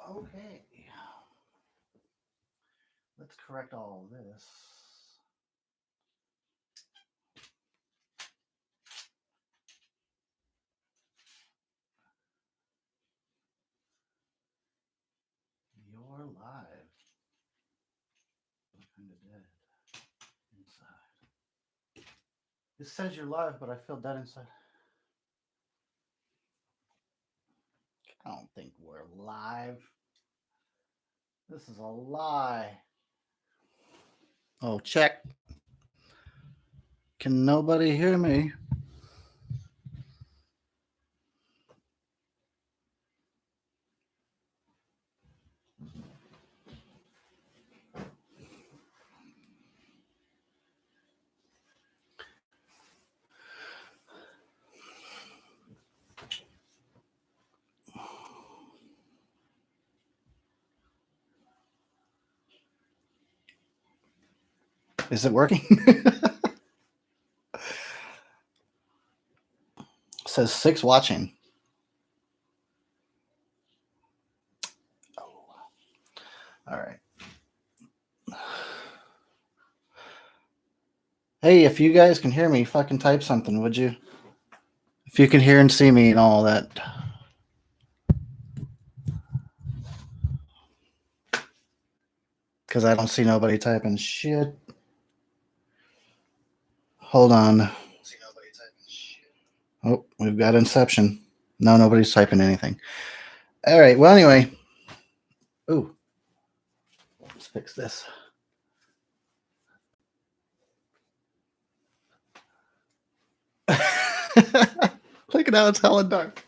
Okay. Let's correct all of this. You're live. I'm kind of dead inside. It says you're live, but I feel dead inside. I don't think we're live. This is a lie. Oh, check. Can nobody hear me? Is it working? It says 6 watching. Oh. All right. Hey, if you guys can hear me, fucking type something, would you? If you can hear and see me and all that. Because I don't see nobody typing shit. Hold on. Oh, we've got Inception. No, nobody's typing anything. All right. Well, anyway. Ooh. Let's fix this. Look at how it's hella dark.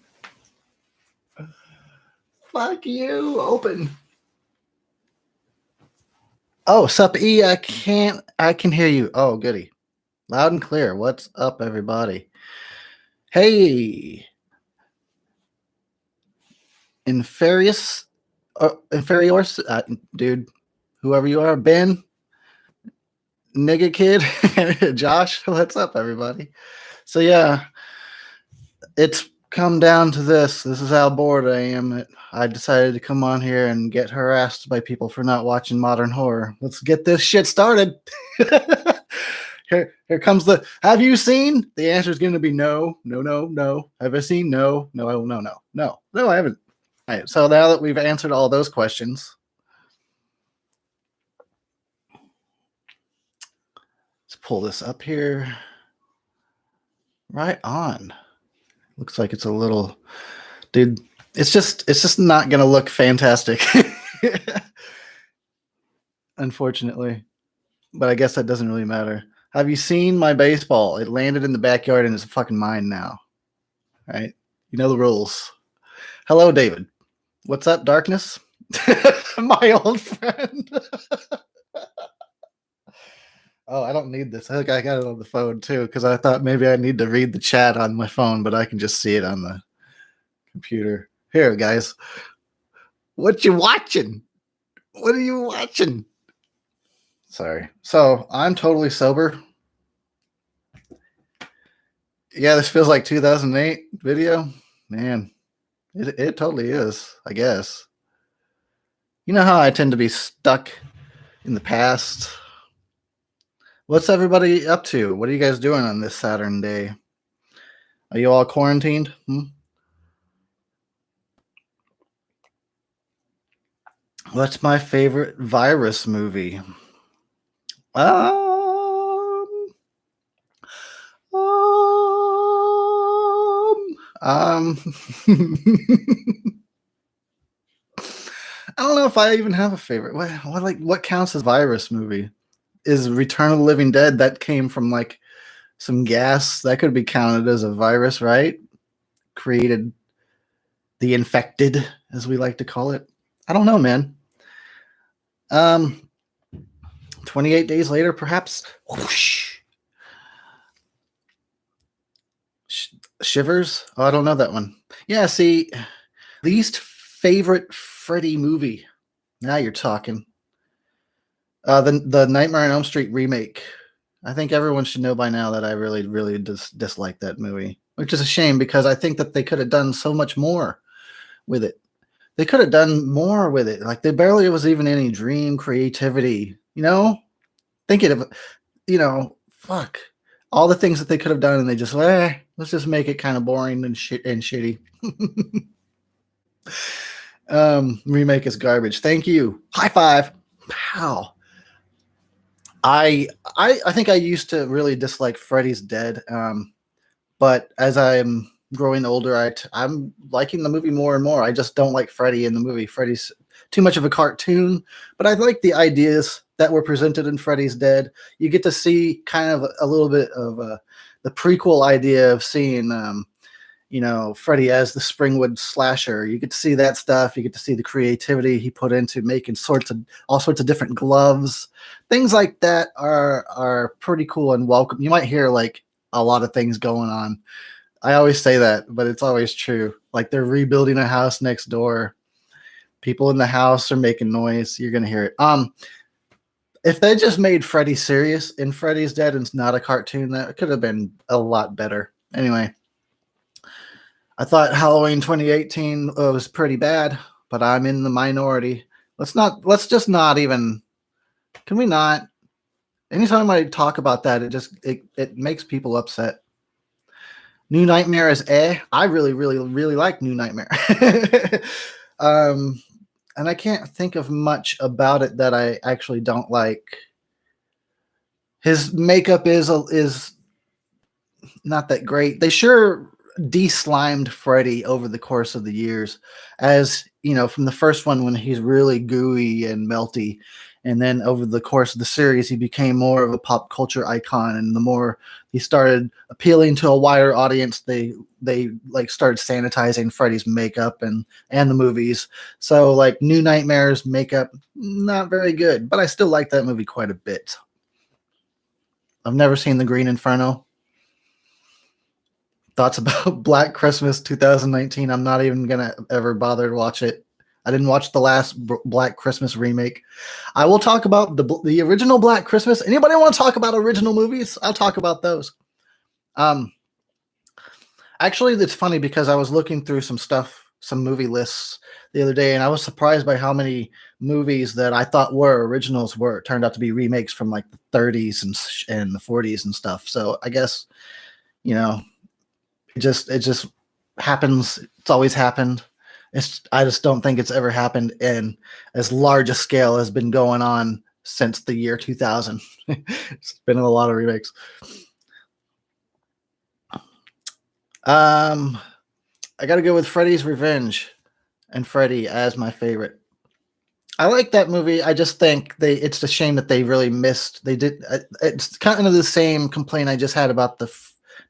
Fuck you. Open. Oh, sup E, I can hear you. Oh, goody. Loud and clear. What's up, everybody? Hey. Inferius, dude, whoever you are, Ben, nigga kid, Josh, what's up, everybody? So yeah, it's come down to this. This is how bored I am. I decided to come on here and get harassed by people for not watching modern horror. Let's get this shit started. Here comes the. Have you seen? The answer is going to be no, no, no, no. Have I seen? No, no, no, no, no, no. I haven't. All right. So now that we've answered all those questions, let's pull this up here. Right on. Looks like it's a little, dude. It's just not gonna look fantastic, unfortunately. But I guess that doesn't really matter. Have you seen my baseball? It landed in the backyard and it's fucking mine now. Right? You know the rules. Hello, David. What's up, darkness? My old friend. Oh, I don't need this. I think I got it on the phone too because I thought maybe I need to read the chat on my phone, but I can just see it on the computer. Here, guys. What you watching? What are you watching? Sorry. So I'm totally sober. Yeah, this feels like 2008 video. Man, it totally is, I guess. You know how I tend to be stuck in the past? What's everybody up to? What are you guys doing on this Saturn day? Are you all quarantined? What's my favorite virus movie? Um, um, I don't know if I even have a favorite. What counts as virus movie? Is Return of the Living Dead? That came from like some gas that could be counted as a virus, right? Created the infected, as we like to call it. I don't know, man. 28 days later, perhaps. Whoosh. Shivers? Oh, I don't know that one. Yeah, see, least favorite Freddy movie. Now you're talking. The Nightmare on Elm Street remake. I think everyone should know by now that I really, really dislike that movie, which is a shame because I think that they could have done so much more with it. They could have done more with it. Like, there barely was even any dream creativity, you know? Thinking of, fuck. All the things that they could have done, and they just, let's just make it kind of boring and shitty. Remake is garbage. Thank you. High five. Pow. I think I used to really dislike Freddy's Dead. But as I'm growing older, I'm liking the movie more and more. I just don't like Freddy in the movie. Freddy's too much of a cartoon, but I like the ideas that were presented in Freddy's Dead. You get to see kind of a little bit of the prequel idea of seeing, Freddy as the Springwood slasher. You get to see that stuff. You get to see the creativity he put into making all sorts of different gloves. Things like that are pretty cool and welcome. You might hear like a lot of things going on. I always say that, but it's always true. Like, they're rebuilding a house next door. People in the house are making noise. You're gonna hear it. If they just made Freddy serious in Freddy's Dead and it's not a cartoon, that could have been a lot better. Anyway, I thought Halloween 2018 was pretty bad, but I'm in the minority. Let's just not even. Can we not? Anytime I talk about that, it makes people upset. New Nightmare is I really, really, really like New Nightmare. And I can't think of much about it that I actually don't like. His makeup is not that great. They sure de-slimed Freddy over the course of the years, as from the first one when he's really gooey and melty, and then over the course of the series he became more of a pop culture icon, and the more he started appealing to a wider audience, they like started sanitizing Freddy's makeup and the movies. So like New Nightmare's makeup, not very good, but I still like that movie quite a bit. I've never seen The Green Inferno. Thoughts about Black Christmas 2019? I'm not even gonna ever bother to watch it. I didn't watch the last Black Christmas remake. I will talk about the original Black Christmas. Anybody want to talk about original movies? I'll talk about those. Actually, it's funny because I was looking through some movie lists the other day, and I was surprised by how many movies that I thought were originals turned out to be remakes from like the 30s and the 40s and stuff. So I guess, it just happens. It's always happened. I just don't think it's ever happened in as large a scale as been going on since the year 2000. It's been a lot of remakes. I got to go with Freddy's Revenge and Freddy as my favorite. I like that movie. I just think it's a shame that they really missed. They did. It's kind of the same complaint I just had about the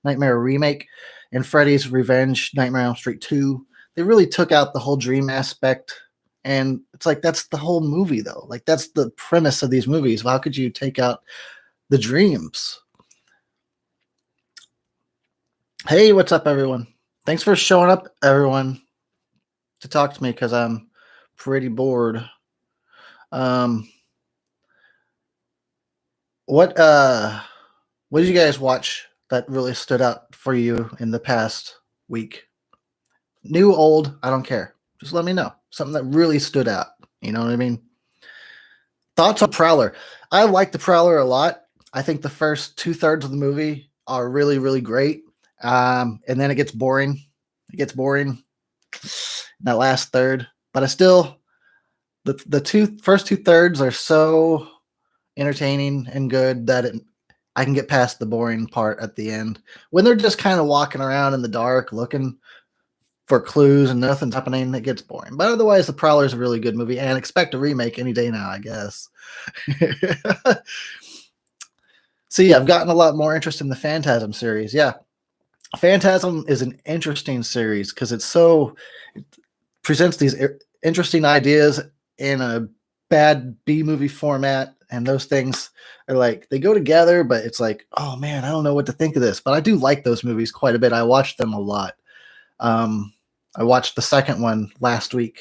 Nightmare remake and Freddy's Revenge, Nightmare on Elm Street 2. They really took out the whole dream aspect, and it's like that's the whole movie, though. Like, that's the premise of these movies. How could you take out the dreams? Hey, what's up, everyone? Thanks for showing up, everyone, to talk to me because I'm pretty bored. What did you guys watch that really stood out for you in the past week? New, old, I don't care. Just let me know. Something that really stood out. You know what I mean? Thoughts on Prowler? I like the Prowler a lot. I think the first 2/3 of the movie are really, really great. And then it gets boring. It gets boring in that last third. But I still, the first 2/3 are so entertaining and good that I can get past the boring part at the end. When they're just kind of walking around in the dark looking for clues and nothing's happening, it gets boring. But otherwise, The Prowler is a really good movie, and expect a remake any day now, I guess. See, I've gotten a lot more interest in the Phantasm series. Yeah, Phantasm is an interesting series because it presents these interesting ideas in a bad B-movie format, and those things are like, they go together, but it's like, oh man, I don't know what to think of this. But I do like those movies quite a bit. I watched them a lot. I watched the second one last week.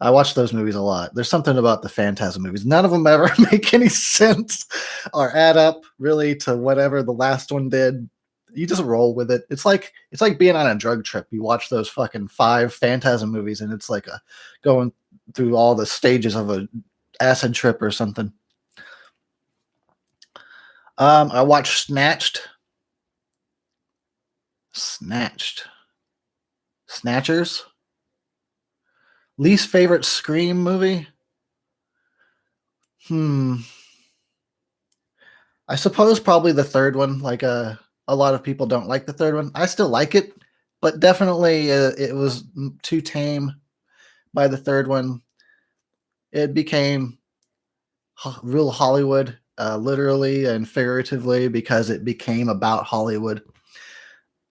I watched those movies a lot. There's something about the Phantasm movies. None of them ever make any sense or add up really to whatever the last one did. You just roll with it. It's like being on a drug trip. You watch those fucking 5 Phantasm movies, and it's like a going through all the stages of a acid trip or something. I watched Snatchers. Least favorite Scream movie? I suppose probably the third one. Like a lot of people don't like the third one. I still like it, but definitely it was too tame by the third one. It became real Hollywood, literally and figuratively, because it became about Hollywood.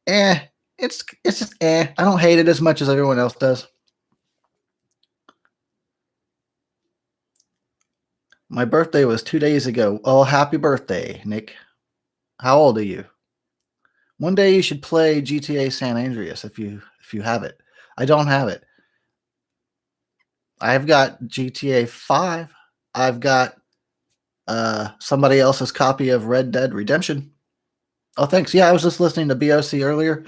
It's just I don't hate it as much as everyone else does. My birthday was 2 days ago. Oh, happy birthday, Nick. How old are you? One day you should play GTA San Andreas if you have it. I don't have it. I've got GTA 5. I've got somebody else's copy of Red Dead Redemption. Oh, thanks. Yeah, I was just listening to BOC earlier.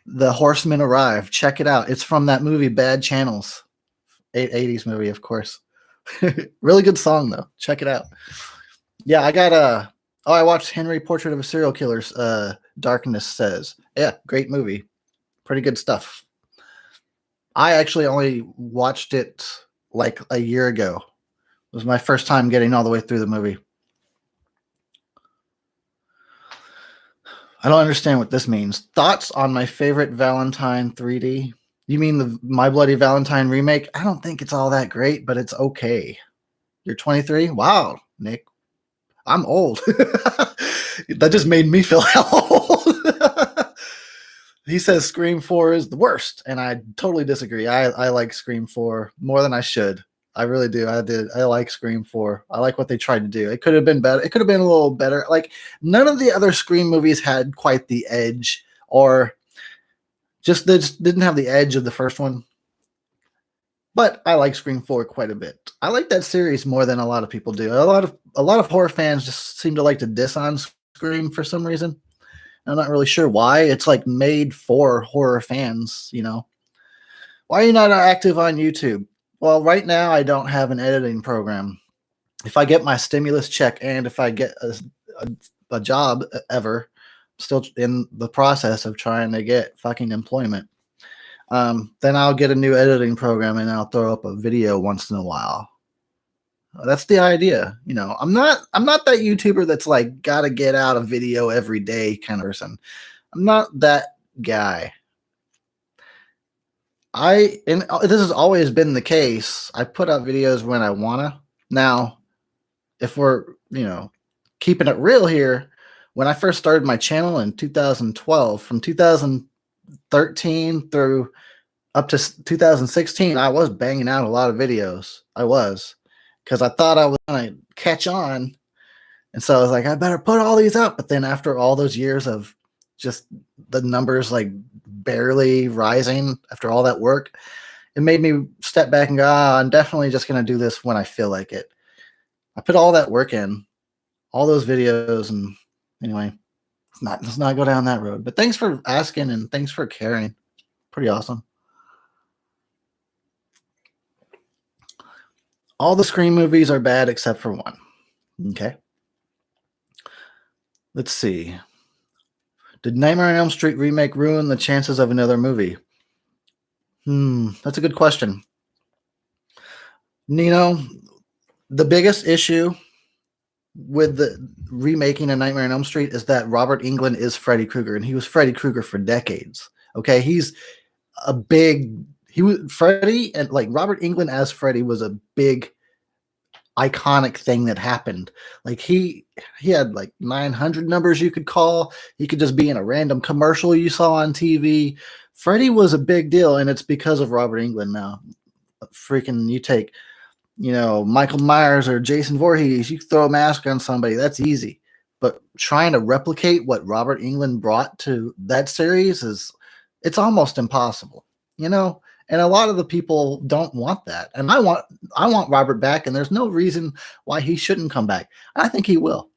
The Horsemen Arrive. Check it out. It's from that movie Bad Channels. 80s movie, of course. Really good song, though. Check it out. Yeah, I got I watched Henry Portrait of a Serial Killer. Darkness Says. Yeah, great movie. Pretty good stuff. I actually only watched it like a year ago. It was my first time getting all the way through the movie. I don't understand what this means. Thoughts on my favorite Valentine 3D? You mean the My Bloody Valentine remake? I don't think it's all that great, but it's okay. You're 23? Wow, Nick. I'm old. That just made me feel old. He says Scream 4 is the worst, and I totally disagree. I like Scream 4 more than I should. I really do. I like Scream 4. I like what they tried to do. It could have been better. It could have been a little better. Like, none of the other Scream movies had quite the edge, or just they just didn't have the edge of the first one. But I like Scream 4 quite a bit. I like that series more than a lot of people do. A lot of horror fans just seem to like to diss on Scream for some reason. I'm not really sure why. It's like made for horror fans, you know. Why are you not active on YouTube? Well, right now I don't have an editing program. If I get my stimulus check and if I get a job ever, I'm still in the process of trying to get fucking employment. Then I'll get a new editing program and I'll throw up a video once in a while. That's the idea. You know, I'm not that YouTuber that's like got to get out a video every day kind of person. I'm not that guy. And this has always been the case. I put out videos when I wanna. Now, if we're, keeping it real here, when I first started my channel in 2012, from 2013 through up to 2016, I was banging out a lot of videos. I was, because I thought I was gonna catch on, and so I was like, I better put all these up. But then after all those years of just the numbers like barely rising after all that work, it made me step back and go, I'm definitely just going to do this when I feel like it. I put all that work in, all those videos, and anyway, let's not go down that road. But thanks for asking and thanks for caring. Pretty awesome. All the Scream movies are bad except for one. Okay. Let's see. Did Nightmare on Elm Street remake ruin the chances of another movie? That's a good question. The biggest issue with the remaking of Nightmare on Elm Street is that Robert Englund is Freddy Krueger, and he was Freddy Krueger for decades. Okay, Freddy, and like Robert Englund as Freddy was a big iconic thing that happened. Like he had like 900 numbers you could call. He could just be in a random commercial you saw on TV. Freddy was a big deal, and it's because of Robert Englund now. Freaking, you take, Michael Myers or Jason Voorhees, you throw a mask on somebody, that's easy. But trying to replicate what Robert Englund brought to that series it's almost impossible, And a lot of the people don't want that. And I want Robert back, and there's no reason why he shouldn't come back. I think he will.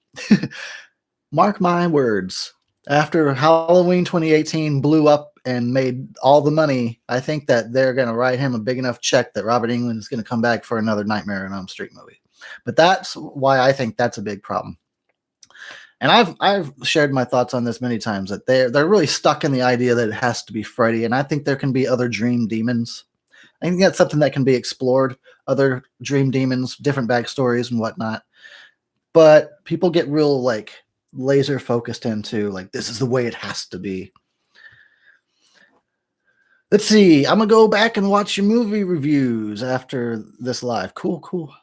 Mark my words. After Halloween 2018 blew up and made all the money, I think that they're going to write him a big enough check that Robert Englund is going to come back for another Nightmare on Elm Street movie. But that's why I think that's a big problem. And I've shared my thoughts on this many times, that they're really stuck in the idea that it has to be Freddy, and I think there can be other dream demons. I think that's something that can be explored, other dream demons, different backstories and whatnot. But people get real like laser focused into like, this is the way it has to be. Let's see. I'm gonna go back and watch your movie reviews after this live. Cool.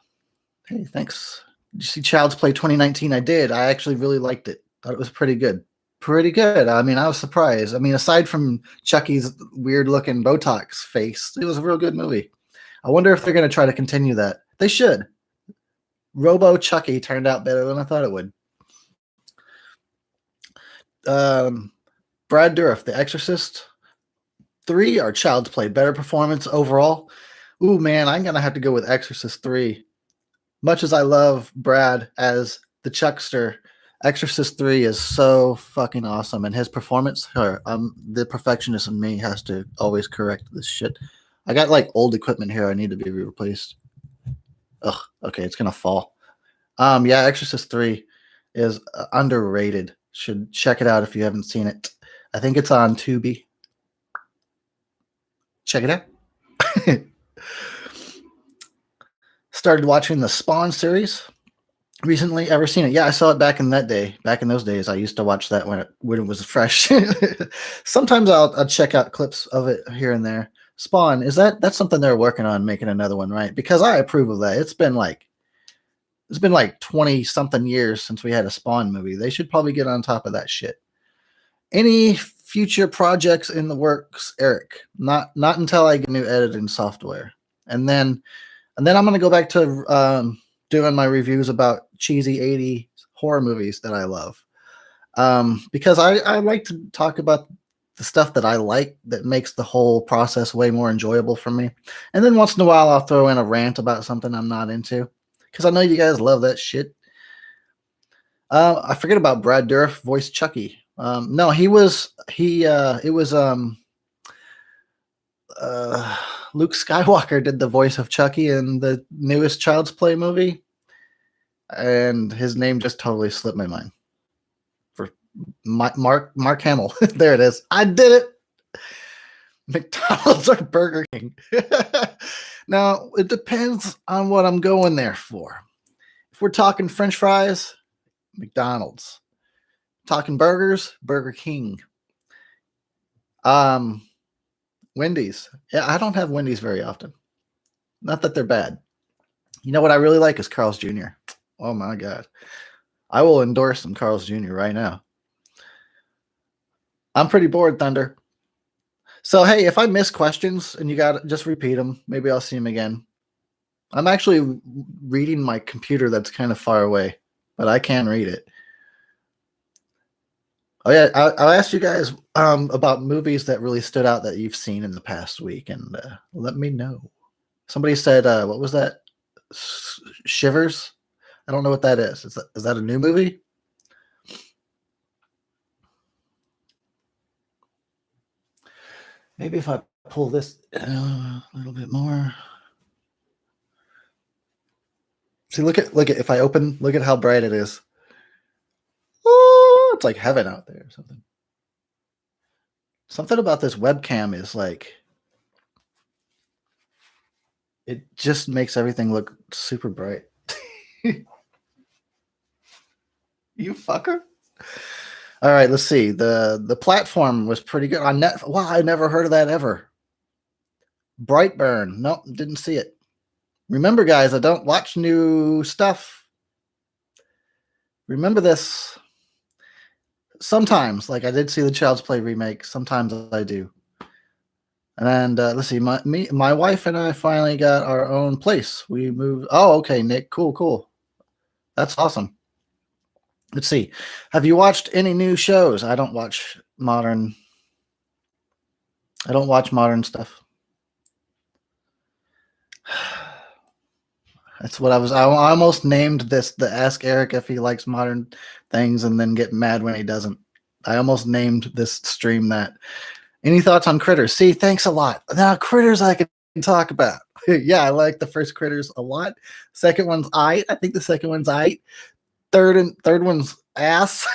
Hey, thanks. Did you see Child's Play 2019? I did. I actually really liked it. Thought it was pretty good. Pretty good. I mean, I was surprised. I mean, aside from Chucky's weird looking Botox face, it was a real good movie. I wonder if they're going to try to continue that. They should. Robo Chucky turned out better than I thought it would. Brad Dourif, The Exorcist 3 or Child's Play, better performance overall? Ooh, man, I'm going to have to go with Exorcist 3. Much as I love Brad as the Chuckster, Exorcist 3 is so fucking awesome. And his performance, the perfectionist in me has to always correct this shit. I got like old equipment here I need to be replaced. Ugh, okay, it's going to fall. Yeah, Exorcist 3 is underrated. Should check it out if you haven't seen it. I think it's on Tubi. Check it out. Started watching the Spawn series recently. Ever seen it? Yeah, I saw it back in that day. Back in those days, I used to watch that when it was fresh. Sometimes I'll check out clips of it here and there. Spawn, that's something they're working on, making another one, right? Because I approve of that. It's been like 20 something years since we had a Spawn movie. They should probably get on top of that shit. Any future projects in the works, Eric? Not until I get new editing software. And then I'm going to go back to doing my reviews about cheesy 80s horror movies that I love. Because I like to talk about the stuff that I like that makes the whole process way more enjoyable for me. And then once in a while, I'll throw in a rant about something I'm not into, because I know you guys love that shit. I forget about Brad Dourif, voiced Chucky. No, it was Luke Skywalker did the voice of Chucky in the newest Child's Play movie, and his name just totally slipped my mind. For Mark Hamill. There it is. I did it. McDonald's or Burger King? Now, it depends on what I'm going there for. If we're talking French fries, McDonald's. Talking burgers, Burger King. Wendy's. Yeah, I don't have Wendy's very often. Not that they're bad. You know what I really like is Carl's Jr. Oh my God. I will endorse some Carl's Jr. right now. I'm pretty bored, Thunder. So, hey, if I miss questions and you got to just repeat them, maybe I'll see them again. I'm actually reading my computer that's kind of far away, but I can read it. Oh, yeah, I'll ask you guys about movies that really stood out that you've seen in the past week, and let me know. Somebody said, what was that? Shivers? I don't know what that is. Is that a new movie? Maybe if I pull this a little bit more. See, look at if I open, look at how bright it is. Oh, it's like heaven out there or something. Something about this webcam is like, it just makes everything look super bright. You fucker. All right, let's see. The platform was pretty good on net. Wow, I never heard of that ever. Brightburn. Nope, didn't see it. Remember, guys, I don't watch new stuff. Remember this. Sometimes, like I did see the Child's Play remake. Sometimes I do. And let's see, my wife and I finally got our own place. We moved. Oh, okay, Nick. Cool. That's awesome. Let's see. Have you watched any new shows? I don't watch modern stuff. That's what I almost named this the Ask Eric if he likes modern things and then get mad when he doesn't. I almost named this stream that. Any thoughts on Critters? See, thanks a lot. Now, Critters I can talk about. Yeah, I like the first Critters a lot. Second one's I think the second one's third one's ass.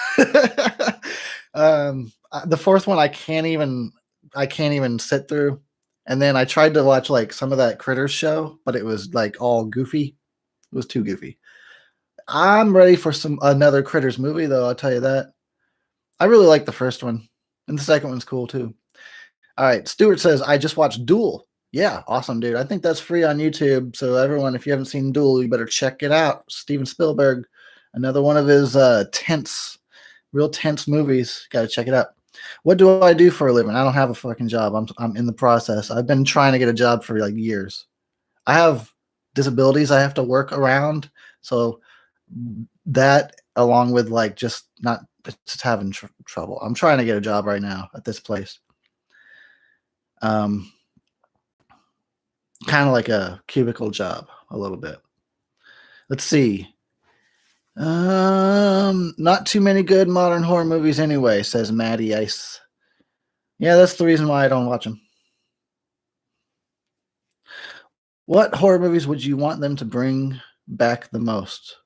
The fourth one I can't even sit through. And then I tried to watch like some of that Critters show, but it was like all goofy. It was too goofy. I'm ready for another Critters movie, though. I'll tell you that. I really like the first one, and the second one's cool too. All right, Stuart says I just watched Duel. Yeah, awesome, dude. I think that's free on YouTube. So everyone, if you haven't seen Duel, you better check it out. Steven Spielberg, another one of his real tense movies. Got to check it out. What do I do for a living? I don't have a fucking job. I'm in the process. I've been trying to get a job for like years. I have disabilities I have to work around, so that along with like just having trouble. I'm trying to get a job right now at this place. Kind of like a cubicle job a little bit. Let's see. Not too many good modern horror movies anyway, says Maddie Ice. Yeah, that's the reason why I don't watch them. What horror movies would you want them to bring back the most?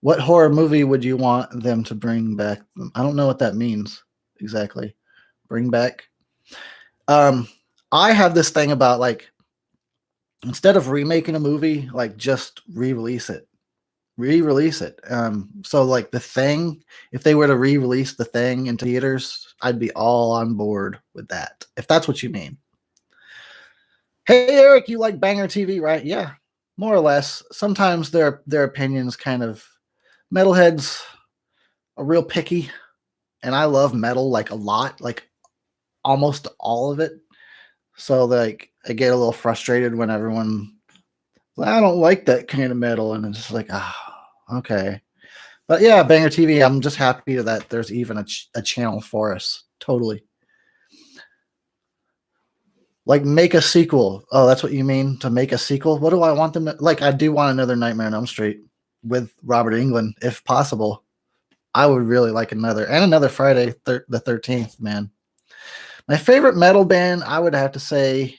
What horror movie would you want them to bring back? I don't know what that means exactly. Bring back. I have this thing about like, instead of remaking a movie, like just re-release it. So like The Thing, if they were to re-release The Thing in theaters, I'd be all on board with that. If that's what you mean. Hey Eric, you like Banger TV, right? Yeah, more or less. Sometimes their opinions kind of, metalheads are real picky, and I love metal like a lot, like almost all of it. So like I get a little frustrated when everyone, I don't like that kind of metal, and it's just like, okay. But yeah, Banger TV, I'm just happy that there's even a channel for us. Totally. Like make a sequel. Oh, that's what you mean, to make a sequel? What do I want them to, like, I do want another Nightmare on Elm Street with Robert Englund, if possible. I would really like another Friday the 13th, man. My favorite metal band, I would have to say,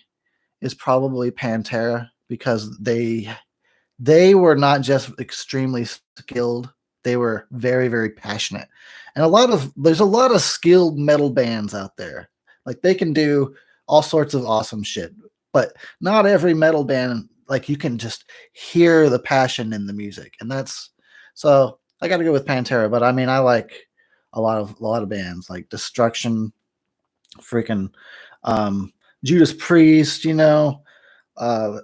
is probably Pantera, because they were not just extremely skilled, they were very, very passionate. And there's a lot of skilled metal bands out there. Like they can do all sorts of awesome shit, but not every metal band, like you can just hear the passion in the music. And so I got to go with Pantera, but I mean, I like a lot of bands like Destruction, freaking Judas Priest,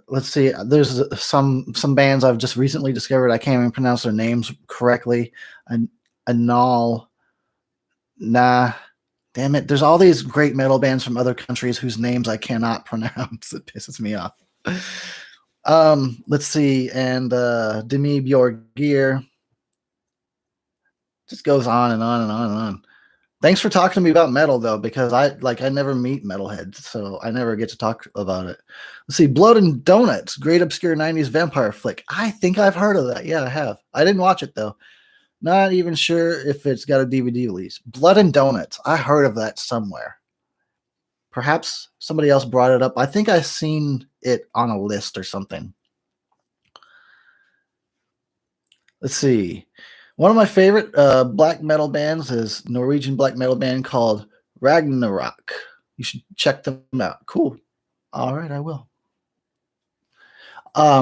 let's see, there's some bands I've just recently discovered, I can't even pronounce their names correctly. Anal, nah, damn it, there's all these great metal bands from other countries whose names I cannot pronounce. It pisses me off. Let's see, and Demi Bjorgir, just goes on and on and on and on. Thanks for talking to me about metal, though, because I never meet metalheads, so I never get to talk about it. Let's see, Blood and Donuts, great obscure 90s vampire flick. I think I've heard of that. Yeah, I have. I didn't watch it, though. Not even sure if it's got a DVD release. Blood and Donuts. I heard of that somewhere. Perhaps somebody else brought it up. I think I've seen it on a list or something. Let's see. One of my favorite black metal bands is Norwegian black metal band called Ragnarok. You should check them out. Cool. All right, I will. I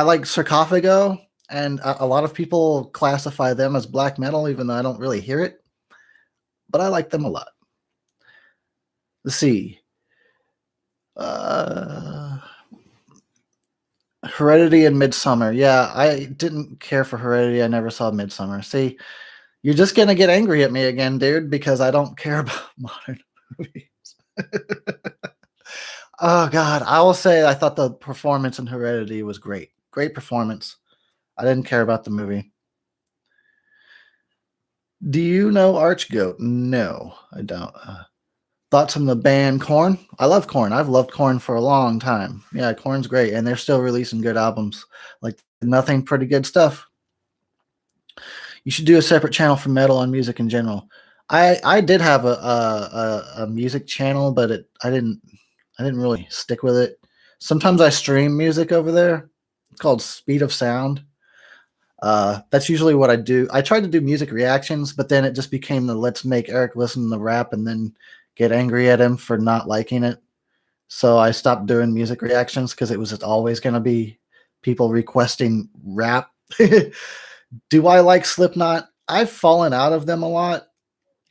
like Sarcophago, and a lot of people classify them as black metal, even though I don't really hear it. But I like them a lot. Let's see. Heredity and Midsommar. Yeah, I didn't care for Heredity. I never saw Midsommar. See, you're just going to get angry at me again, dude, because I don't care about modern movies. Oh, God. I will say I thought the performance in Heredity was great. Great performance. I didn't care about the movie. Do you know Archgoat? No, I don't. Thoughts on the band Korn? I love Korn. I've loved Korn for a long time. Yeah, Korn's great, and they're still releasing good albums. Like Nothing, pretty good stuff. You should do a separate channel for metal and music in general. I did have a music channel, but I didn't really stick with it. Sometimes I stream music over there. It's called Speed of Sound. That's usually what I do. I tried to do music reactions, but then it just became the let's make Eric listen to rap and then get angry at him for not liking it. So I stopped doing music reactions because it was just always going to be people requesting rap. Do I like Slipknot? I've fallen out of them a lot.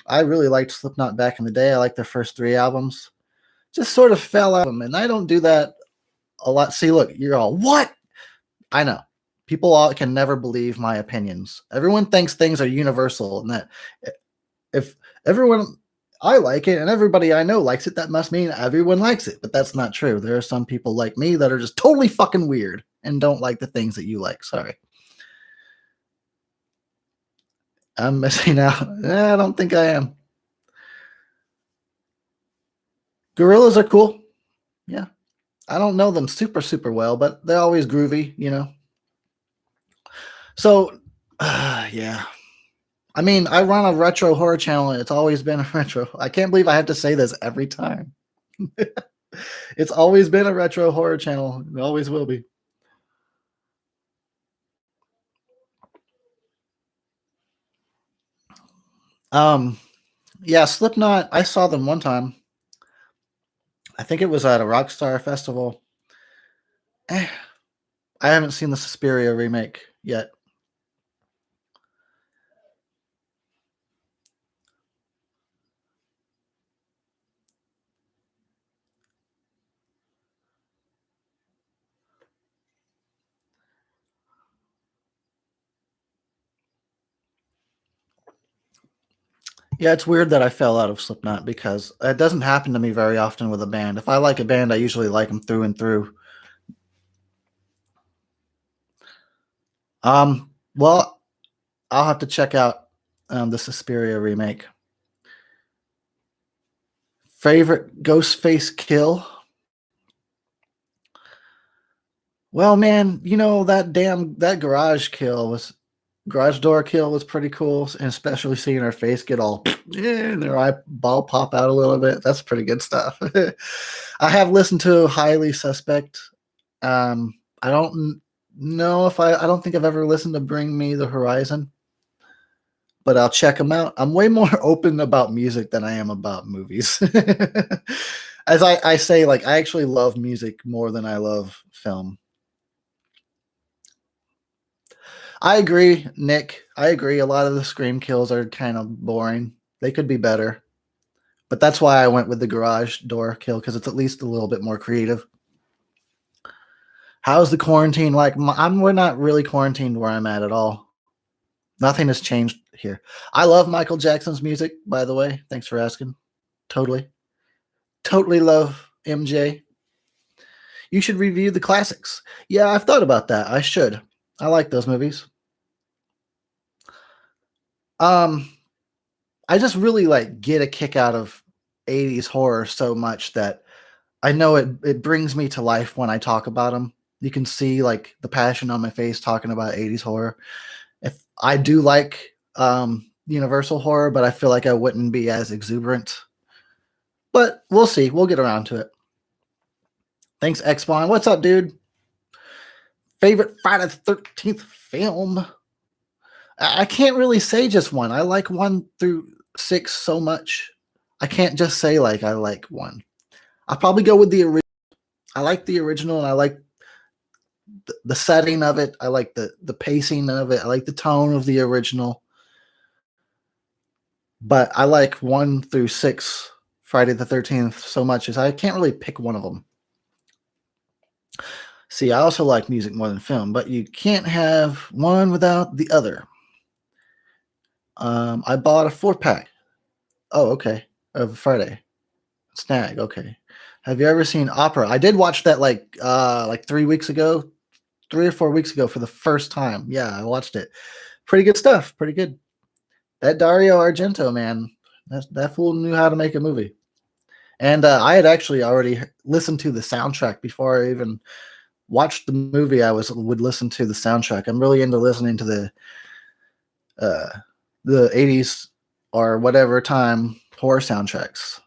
I really liked Slipknot back in the day. I liked their first three albums. Just sort of fell out of them, and I don't do that a lot. See, look, you're all what? I know. People all can never believe my opinions. Everyone thinks things are universal, and that if everyone I like it and everybody I know likes it, that must mean everyone likes it. But that's not true. There are some people like me that are just totally fucking weird and don't like the things that you like. Sorry. I'm missing out. I don't think I am. Gorillas are cool. Yeah. I don't know them super, super well, but they're always groovy, you know? So, yeah. I mean, I run a retro horror channel and it's always been a retro. I can't believe I have to say this every time. It's always been a retro horror channel. It always will be. Um, yeah, Slipknot, I saw them one time. I think it was at a Rockstar festival. Eh, I haven't seen the Suspiria remake yet. Yeah, it's weird that I fell out of Slipknot because it doesn't happen to me very often with a band. If I like a band, I usually like them through and through. Well, I'll have to check out the Suspiria remake. Favorite Ghostface kill? Well, man, you know that garage door kill was pretty cool, and especially seeing her face get all and their eyeball pop out a little bit. That's pretty good stuff. I have listened to Highly Suspect. I don't know if I don't think I've ever listened to Bring Me the Horizon, but I'll check them out. I'm way more open about music than I am about movies. As I say, like I actually love music more than I love film. I agree, Nick. I agree. A lot of the scream kills are kind of boring. They could be better, but that's why I went with the garage door kill because it's at least a little bit more creative. How's the quarantine like? We're not really quarantined where I'm at all. Nothing has changed here. I love Michael Jackson's music, by the way. Thanks for asking. Totally. Totally love MJ. You should review the classics. Yeah, I've thought about that. I should. I like those movies. Um, I just really like get a kick out of 80s horror so much that I know it brings me to life when I talk about them. You can see like the passion on my face talking about 80s horror. If I do like Universal horror, but I feel like I wouldn't be as exuberant. But we'll see. We'll get around to it. Thanks, Xbon. What's up, dude? Favorite Friday the 13th film? I can't really say just one. I like 1 through 6 so much. I can't just say like I like one. I'll probably go with the original. I like the original and I like the setting of it. I like the pacing of it. I like the tone of the original. But I like 1 through 6 Friday the 13th so much as I can't really pick one of them. See, I also like music more than film, but you can't have one without the other. I bought a 4-pack. Oh, okay. Of Friday. Snag. Okay. Have you ever seen Opera? I did watch that like 3 weeks ago, 3 or 4 weeks ago for the first time. Yeah, I watched it. Pretty good stuff. Pretty good. That Dario Argento, man, that fool knew how to make a movie. And I had actually already listened to the soundtrack before I even watched the movie. Would listen to the soundtrack. I'm really into listening to the 80s or whatever time horror soundtracks.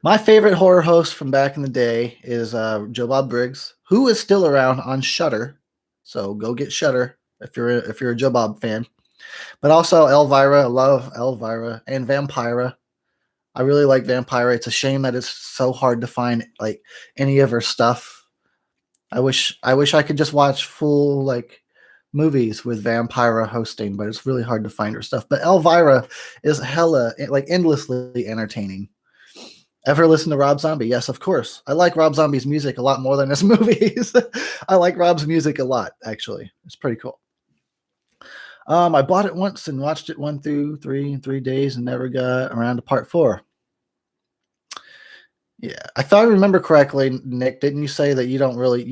My favorite horror host from back in the day is Joe Bob Briggs, who is still around on Shudder. So go get Shudder if you're a Joe Bob fan. But also Elvira, I love Elvira, and Vampira. I really like Vampira. It's a shame that it's so hard to find like any of her stuff. I wish I could just watch full like movies with Vampira hosting, but it's really hard to find her stuff. But Elvira is hella like endlessly entertaining. Ever listen to Rob Zombie? Yes, of course. I like Rob Zombie's music a lot more than his movies. I like Rob's music a lot, actually. It's pretty cool. I bought it once and watched it 1 through 3 in 3 days and never got around to part 4. Yeah, I thought I remember correctly, Nick. Didn't you say that you don't really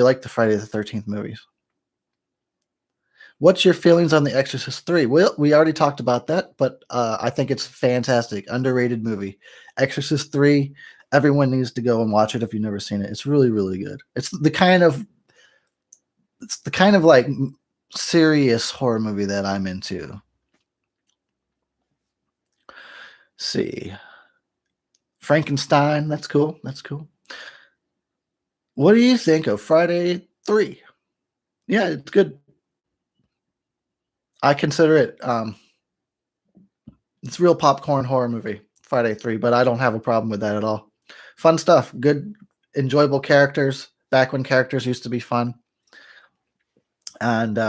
like the Friday the 13th movies? What's your feelings on The Exorcist 3? Well, we already talked about that, but I think it's fantastic, underrated movie. Exorcist 3, everyone needs to go and watch it if you've never seen it. It's really, really good. It's the kind of like serious horror movie that I'm into. Let's see. Frankenstein, that's cool. That's cool. What do you think of Friday 3? Yeah, it's good. I consider it it's a real popcorn horror movie, Friday 3, but I don't have a problem with that at all. Fun stuff, good, enjoyable characters, back when characters used to be fun. And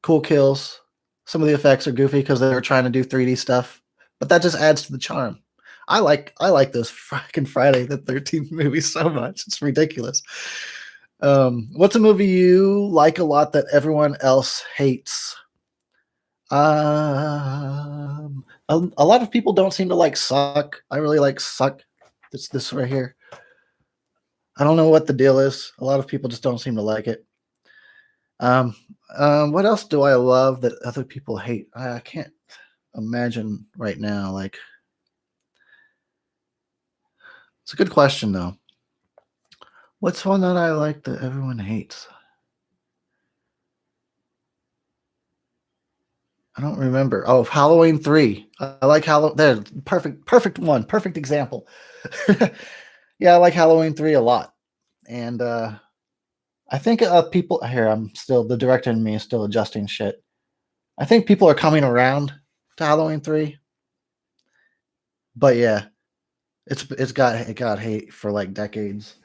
cool kills. Some of the effects are goofy because they were trying to do 3D stuff, but that just adds to the charm. I like those fucking Friday the 13th movies so much. It's ridiculous. What's a movie you like a lot that everyone else hates? A lot of people don't seem to like Suck. I really like Suck. It's this right here. I don't know what the deal is. A lot of people just don't seem to like it. What else do I love that other people hate? I can't imagine right now. Like, it's a good question though. What's one that I like that everyone hates? I don't remember. Oh, Halloween 3. I like Halloween. There, perfect one. Perfect example. Yeah, I like Halloween 3 a lot. And I think people here, the director in me is still adjusting shit. I think people are coming around to Halloween 3. But yeah, it got hate for like decades.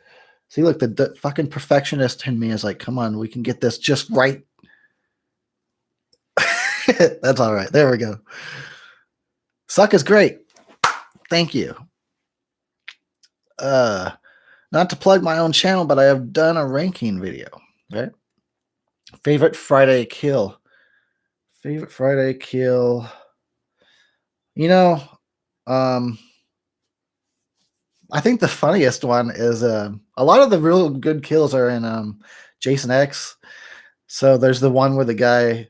See, look, the fucking perfectionist in me is like, come on, we can get this just right. That's all right. There we go. Suck is great. Thank you. Not to plug my own channel, but I have done a ranking video. Right? Favorite Friday kill. Favorite Friday kill. You know, I think the funniest one is a lot of the real good kills are in Jason X. So there's the one where the guy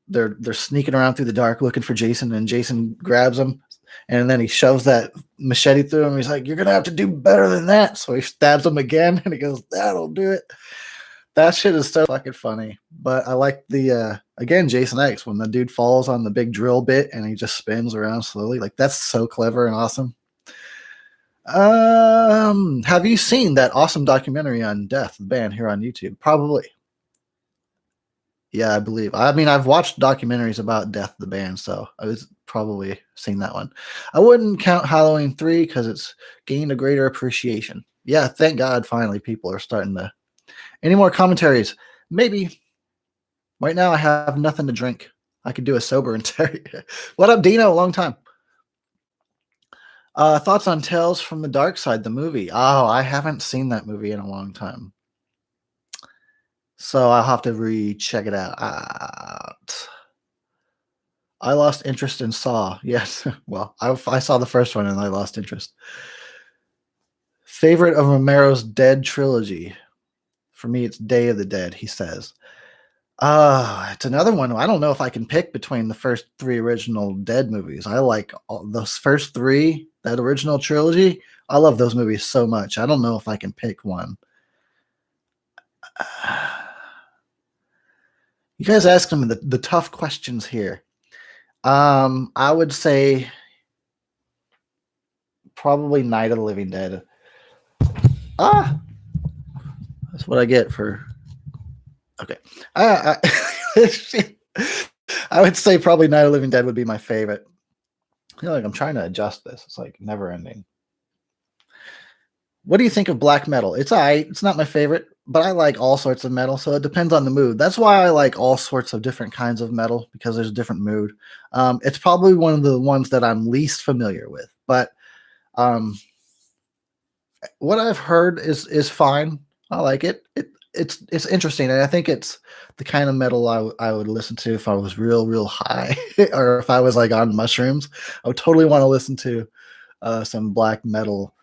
they're sneaking around through the dark looking for Jason, and Jason grabs him, and then he shoves that machete through him. He's like, "You're gonna have to do better than that." So he stabs him again, and he goes, "That'll do it." That shit is so fucking funny. But I like the again Jason X when the dude falls on the big drill bit and he just spins around slowly. Like that's so clever and awesome. Have you seen that awesome documentary on Death, the band, here on YouTube? Probably. Yeah, I believe. I mean, I've watched documentaries about Death, the band, so I was probably seen that one. I wouldn't count Halloween 3 because it's gained a greater appreciation. Yeah, thank God finally people are starting to. Any more commentaries? Maybe. Right now I have nothing to drink. I could do a sober interview. What up, Dino? Long time. Thoughts on Tales from the Dark Side, the movie? Oh, I haven't seen that movie in a long time. So I'll have to recheck it out. I lost interest in Saw. Yes. Well, I saw the first one and I lost interest. Favorite of Romero's Dead trilogy? For me, it's Day of the Dead, he says. It's another one. I don't know if I can pick between the first 3 original Dead movies. I like those first 3, that original trilogy. I love those movies so much. I don't know if I can pick one. You guys ask them the tough questions here. I would say probably Night of the Living Dead. Ah, that's what I get for. Okay. I, I would say probably Night of the Living Dead would be my favorite. I feel like I'm trying to adjust this. It's like never ending. What do you think of black metal? It's alright. It's not my favorite, but I like all sorts of metal, so it depends on the mood. That's why I like all sorts of different kinds of metal because there's a different mood. It's probably one of the ones that I'm least familiar with, but um, what I've heard is fine. I like it. It's interesting, and I think it's the kind of metal I would listen to if I was real high, or if I was like on mushrooms. I would totally want to listen to some black metal.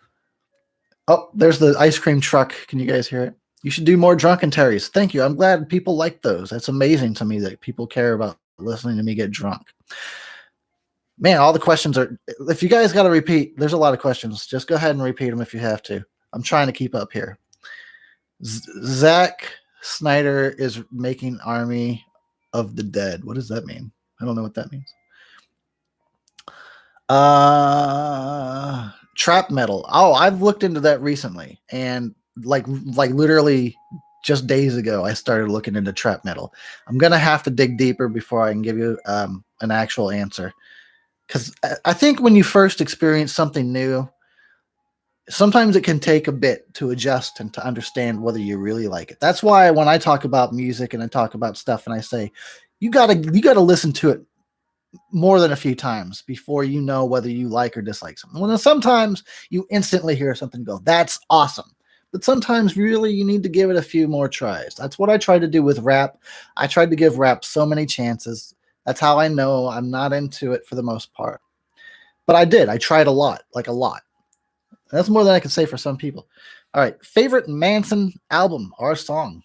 Oh, there's the ice cream truck. Can you guys hear it? You should do more drunken terries. Thank you. I'm glad people like those. That's amazing to me that people care about listening to me get drunk. Man, all the questions are. If you guys got to repeat, there's a lot of questions. Just go ahead and repeat them if you have to. I'm trying to keep up here. Zack Snyder is making Army of the Dead. What does that mean? I don't know what that means. Trap metal. Oh, I've looked into that recently, and like literally just days ago, I started looking into trap metal. I'm gonna have to dig deeper before I can give you an actual answer, because I think when you first experience something new, sometimes it can take a bit to adjust and to understand whether you really like it. That's why when I talk about music and I talk about stuff and I say you gotta listen to it more than a few times before you know whether you like or dislike something. Well, sometimes you instantly hear something go, that's awesome. But sometimes really you need to give it a few more tries. That's what I tried to do with rap. I tried to give rap so many chances. That's how I know I'm not into it for the most part. But I did. I tried a lot, like a lot. That's more than I can say for some people. All right. Favorite Manson album or song?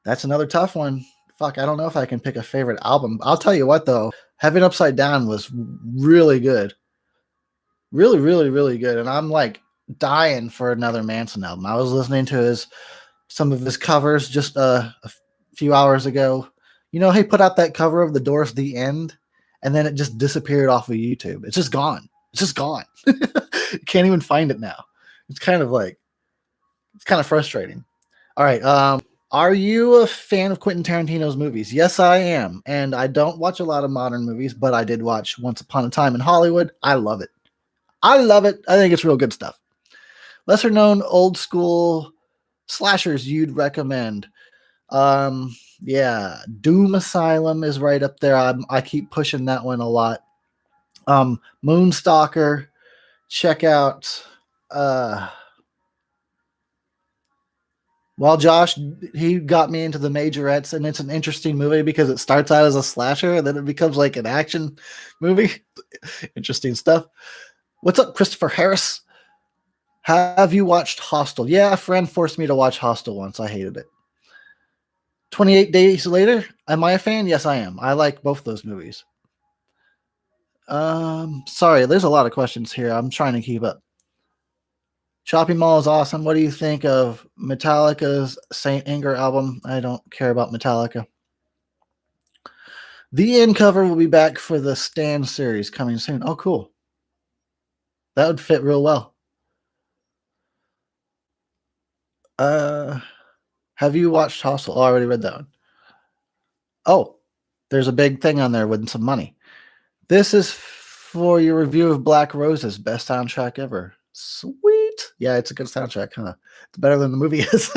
That's another tough one. Fuck, I don't know if I can pick a favorite album. I'll tell you what, though. Heaven Upside Down was really good. Really good. And I'm like dying for another Manson album. I was listening to some of his covers just a few hours ago. You know, he put out that cover of The Doors, The End, and then it just disappeared off of YouTube. It's just gone. It's just gone. You can't even find it now. It's kind of frustrating. All right. Are you a fan of Quentin Tarantino's movies? Yes, I am. And I don't watch a lot of modern movies, but I did watch Once Upon a Time in Hollywood. I love it. I love it. I think it's real good stuff. Lesser known old school slashers you'd recommend. Yeah, Doom Asylum is right up there. I keep pushing that one a lot. Moonstalker. Check out well, Josh, he got me into the Majorettes, and it's an interesting movie because it starts out as a slasher and then it becomes like an action movie. Interesting stuff. What's up, Christopher Harris? Have you watched Hostel? Yeah, a friend forced me to watch Hostel once. I hated it. 28 Days Later. Am I a fan? Yes, I am. I like both those movies. Sorry, there's a lot of questions here. I'm trying to keep up. Shopping Mall is awesome. What do you think of Metallica's Saint Anger album? I don't care about Metallica. The End cover will be back for the Stand series coming soon. Oh, cool. That would fit real well. Have you watched Hostel? Oh, I already read that one. Oh, there's a big thing on there with some money. This is for your review of Black Roses, best soundtrack ever. Sweet. Yeah, it's a good soundtrack, huh? It's better than the movie is.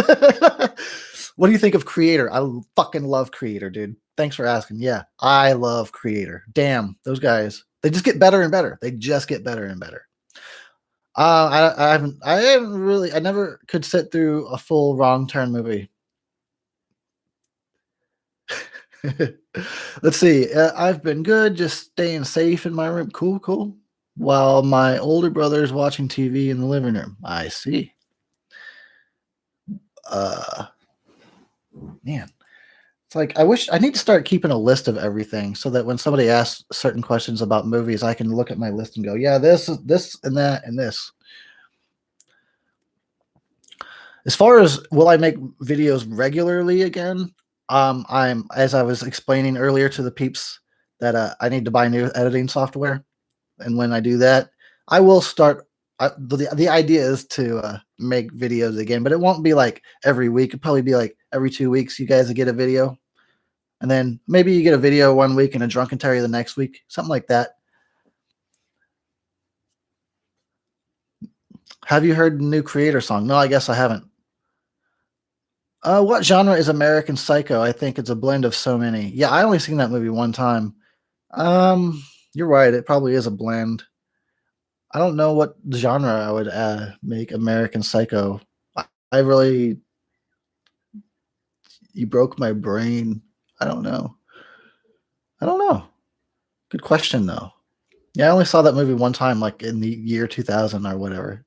What do you think of Creator? I fucking love Creator, dude. Thanks for asking. Yeah, I love Creator. Damn, those guys. They just get better and better. They just get better and better. I never could sit through a full Wrong Turn movie. Let's see. I've been good, just staying safe in my room. Cool. While my older brother is watching TV in the living room. I see. Man, it's like I need to start keeping a list of everything so that when somebody asks certain questions about movies, I can look at my list and go, yeah, this, and that, and this. As far as will I make videos regularly again? I'm as I was explaining earlier to the peeps that I need to buy new editing software, and when I do that, I will start. The idea is to make videos again, but it won't be like every week. It'll probably be like every 2 weeks. You guys will get a video, and then maybe you get a video one week and a drunken Terry the next week, something like that. Have you heard the new Creator song? No, I guess I haven't. What genre is American Psycho? I think it's a blend of so many. Yeah, I only seen that movie one time. You're right. It probably is a blend. I don't know what genre I would make American Psycho. I really, you broke my brain. I don't know. I don't know. Good question though. Yeah, I only saw that movie one time, like in the year 2000 or whatever.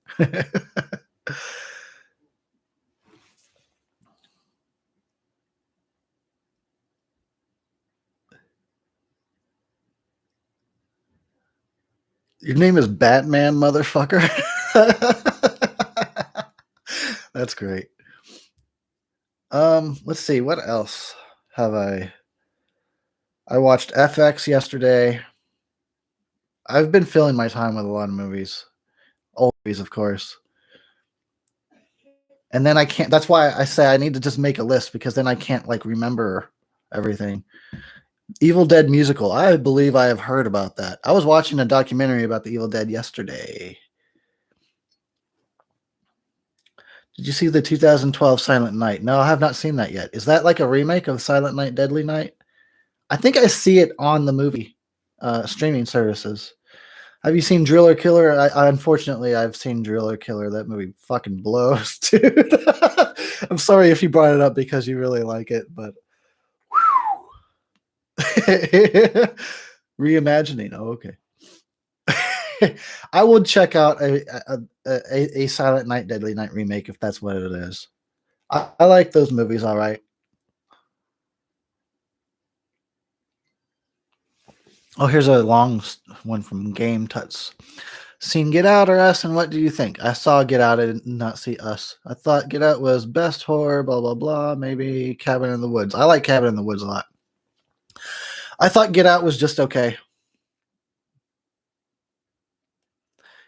Your name is Batman, motherfucker. That's great. Let's see, what else have I watched FX yesterday. I've been filling my time with a lot of movies. Old movies, of course. And then I can't, that's why I say I need to just make a list, because then I can't like remember everything. Evil Dead musical. I believe I have heard about that. I was watching a documentary about the Evil Dead yesterday. Did you see the 2012 Silent Night? No, I have not seen that yet. Is that like a remake of Silent Night, Deadly Night? I think I see it on the movie streaming services. Have you seen Driller Killer? Unfortunately, I've seen Driller Killer. That movie fucking blows, dude. I'm sorry if you brought it up because you really like it, but reimagining. Oh, okay. I would check out a Silent Night, Deadly Night remake if that's what it is. I like those movies, all right. Oh, here's a long one from Game Tuts. Seen Get Out or Us, and what do you think? I saw Get Out, I did not see Us. I thought Get Out was best horror, blah, blah, blah. Maybe Cabin in the Woods. I like Cabin in the Woods a lot. I thought Get Out was just okay.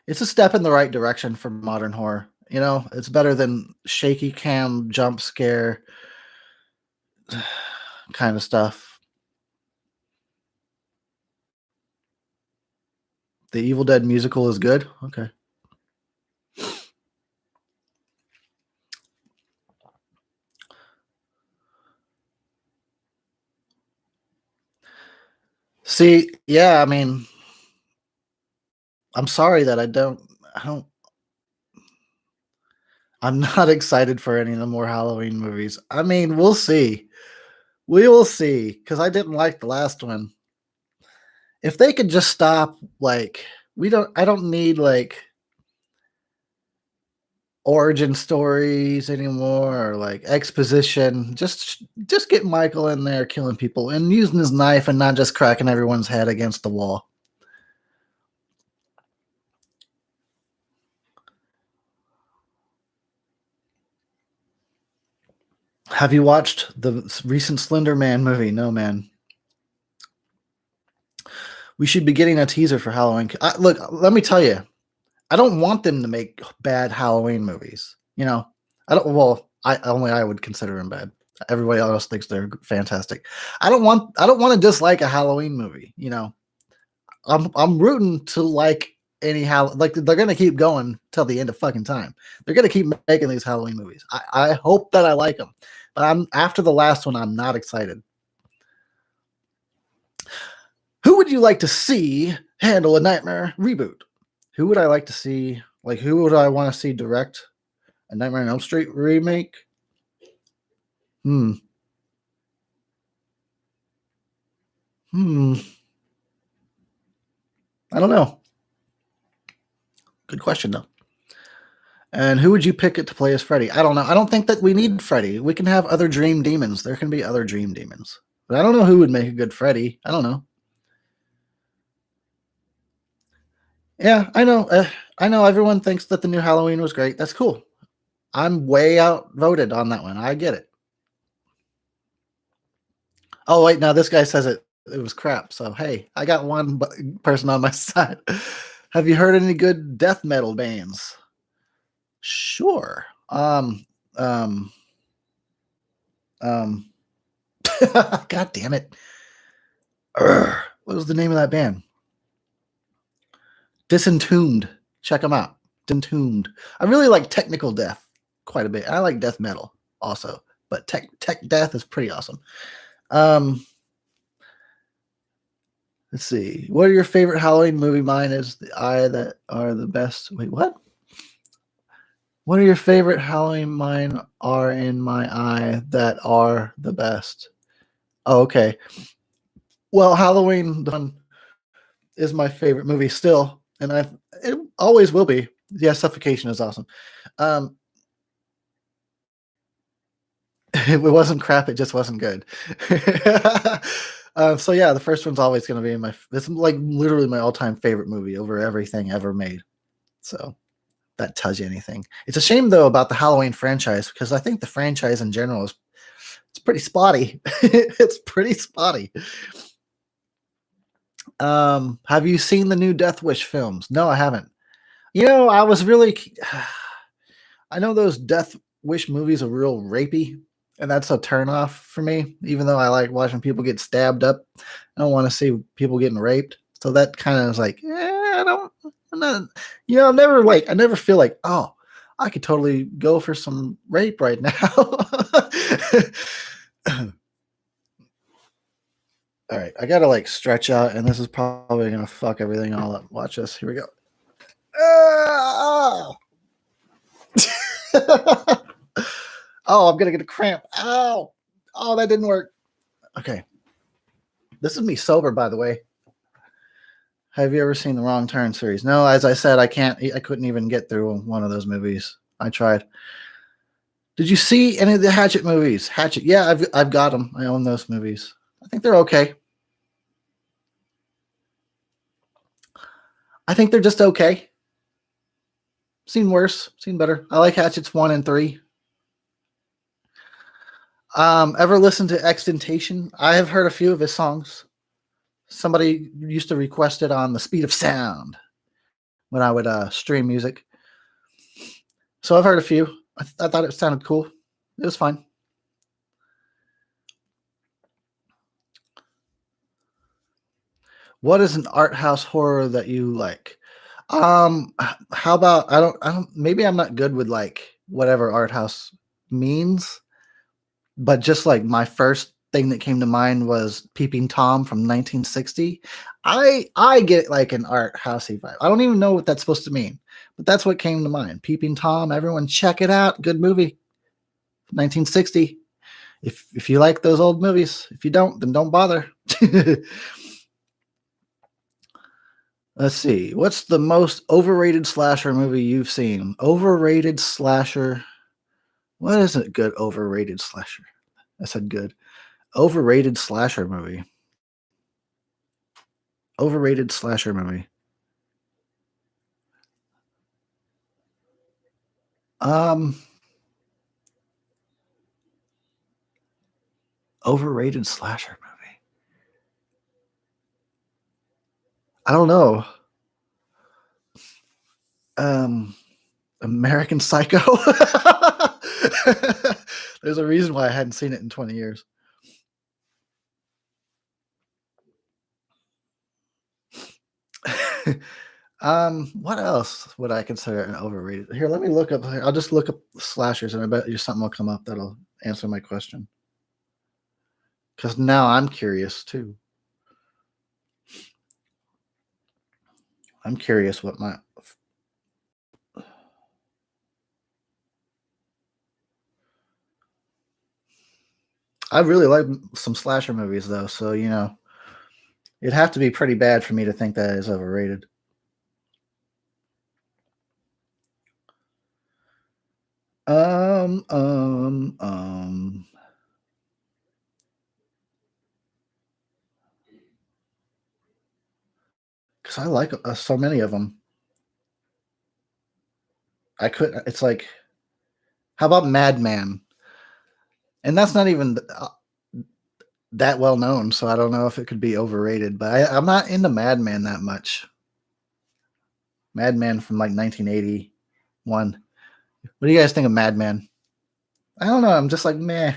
It's a step in the right direction for modern horror. You know, it's better than shaky cam, jump scare kind of stuff. The Evil Dead musical is good. Okay. See, yeah, I mean, I'm sorry that I'm not excited for any of the more Halloween movies. I mean, we'll see. We will see, because I didn't like the last one. If they could just stop, like, I don't need like origin stories anymore, or like exposition. Just get Michael in there killing people and using his knife and not just cracking everyone's head against the wall. Have you watched the recent Slender Man movie? No, man. We should be getting a teaser for Halloween. Look, let me tell you, I don't want them to make bad Halloween movies. You know, I don't. Well, I would consider them bad. Everybody else thinks they're fantastic. I don't want to dislike a Halloween movie. You know, I'm rooting to like any like they're gonna keep going till the end of fucking time. They're gonna keep making these Halloween movies. I hope that I like them, but I'm after the last one. I'm not excited. Who would you like to see handle a Nightmare reboot? Who would I like to see? Like, who would I want to see direct a Nightmare on Elm Street remake? Hmm. I don't know. Good question, though. And who would you pick it to play as Freddy? I don't know. I don't think that we need Freddy. We can have other dream demons. There can be other dream demons. But I don't know who would make a good Freddy. I don't know. Yeah, I know. I know everyone thinks that the new Halloween was great. That's cool. I'm way outvoted on that one. I get it. Oh, wait. Now this guy says it it was crap. So hey, I got one person on my side. Have you heard any good death metal bands? Sure. Um, um, God damn it. Urgh. What was the name of that band? Disentombed. Check them out. Disentombed. I really like technical death quite a bit. I like death metal also, but tech death is pretty awesome. Let's see. What are your favorite Halloween movie? Mine is The Eye That Are the Best. Wait, what? What are your favorite Halloween? Mine are In My Eye That Are the Best. Oh, okay. Well, Halloween is my favorite movie still, and it always will be. Yeah, Suffocation is awesome. Um, it wasn't crap. It just wasn't good. So yeah, the first one's always going to be it's like literally my all-time favorite movie over everything ever made. So that tells you anything. It's a shame though about the Halloween franchise because I think the franchise in general is it's pretty spotty. It's pretty spotty. Have you seen the new Death Wish films? No, I haven't. You know, I was really I know those Death Wish movies are real rapey, and that's a turnoff for me. Even though I like watching people get stabbed up, I don't want to see people getting raped. So that kind of is like, I don't, I'm not, you know, I never feel like, oh, I could totally go for some rape right now. All right, I gotta like stretch out, and this is probably gonna fuck everything all up. Watch this. Here we go. Ah! Oh, I'm gonna get a cramp. Ow! Oh, that didn't work. Okay. This is me sober, by the way. Have you ever seen the Wrong Turn series? No, as I said, I couldn't even get through one of those movies. I tried. Did you see any of the Hatchet movies? Hatchet, yeah, I've got them. I own those movies. I think they're okay. I think they're just okay. Seen worse, seen better. I like Hatchets 1 and 3. Ever listen to Extentation? I have heard a few of his songs. Somebody used to request it on the Speed of Sound when I would stream music. So I've heard a few. I thought it sounded cool. It was fine. What is an art house horror that you like? How about I don't maybe I'm not good with like whatever art house means, but just like my first thing that came to mind was Peeping Tom from 1960. I get like an art housey vibe. I don't even know what that's supposed to mean, but that's what came to mind. Peeping Tom, everyone check it out. Good movie. 1960. If you like those old movies, if you don't, then don't bother. Let's see. What's the most overrated slasher movie you've seen? Overrated slasher. What is a good overrated slasher? I said good. Overrated slasher movie. Overrated slasher movie. Um, Overrated slasher movie. I don't know. Um, American Psycho. There's a reason why I hadn't seen it in 20 years. What else would I consider an overrated? Here, let me look up. I'll just look up slashers, and I bet you something will come up that'll answer my question. Because now I'm curious too. I'm curious what my. I really like some slasher movies though, so you know, it'd have to be pretty bad for me to think that is overrated. Um, um, um. Because I like so many of them. I could. It's like, how about Madman? And that's not even that well known, so I don't know if it could be overrated. But I'm not into Mad Men that much. Mad Men from like 1981. What do you guys think of Mad Men? I don't know. I'm just like meh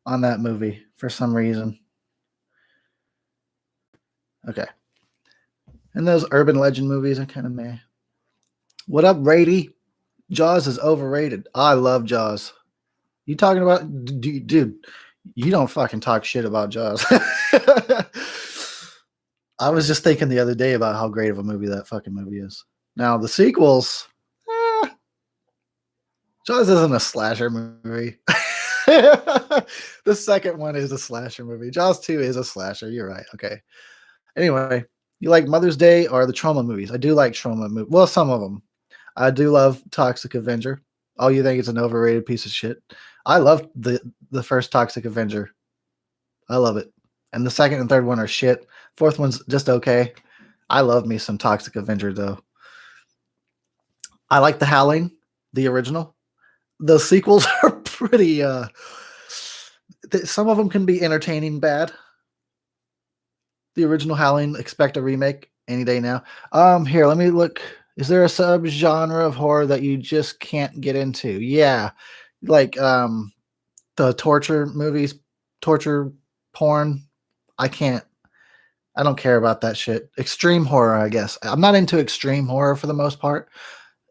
on that movie for some reason. Okay. And those urban legend movies are kind of meh. What up, Rady? Jaws is overrated. I love Jaws. You talking about, dude? You don't fucking talk shit about Jaws. I was just thinking the other day about how great of a movie that fucking movie is. Now the sequels, Jaws isn't a slasher movie. The second one is a slasher movie. Jaws 2 is a slasher. You're right. Okay. Anyway, you like Mother's Day or the Trauma movies? I do like Trauma movies. Well, some of them. I do love Toxic Avenger. Oh, you think it's an overrated piece of shit? I love the first Toxic Avenger. I love it. And the second and third one are shit. Fourth one's just okay. I love me some Toxic Avenger though. I like The Howling, the original. The sequels are pretty some of them can be entertaining bad. The original Howling, expect a remake any day now. Here, let me look. Is there a subgenre of horror that you just can't get into? Yeah. Like the torture movies, torture porn. I don't care about that shit. Extreme horror, I guess. I'm not into extreme horror for the most part.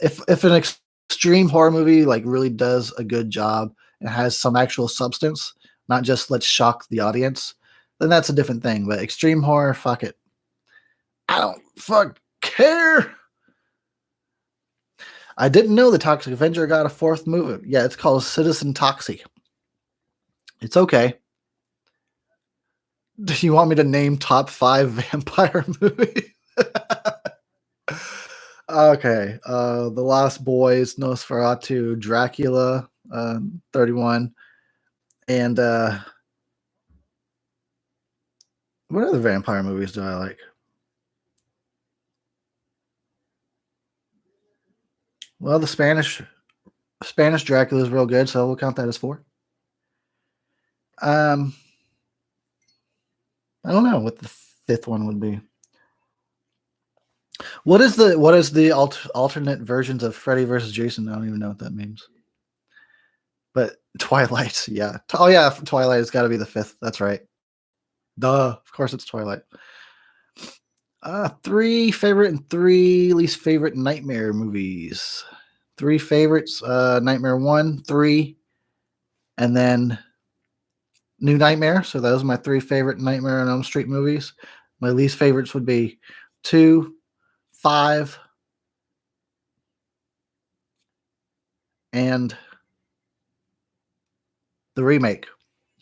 If an extreme horror movie like really does a good job and has some actual substance, not just let's shock the audience, then that's a different thing. But extreme horror, fuck it. I don't fuck care. I didn't know the Toxic Avenger got a fourth movie. Yeah, it's called Citizen Toxie. It's okay. Do you want me to name top 5 vampire movies? Okay. The Lost Boys, Nosferatu, Dracula, 31. And what other vampire movies do I like? Well, the Spanish Dracula is real good, so we'll count that as 4. I don't know what the 5th one would be. What is the alternate versions of Freddy versus Jason? I don't even know what that means. But Twilight, yeah. Oh yeah, Twilight has got to be the 5th. That's right. Duh. Of course it's Twilight. 3 favorite and 3 least favorite nightmare movies. 3 favorites: Nightmare 1, 3, and then New Nightmare. So those are my 3 favorite Nightmare on Elm Street movies. My least favorites would be 2, 5, and the remake.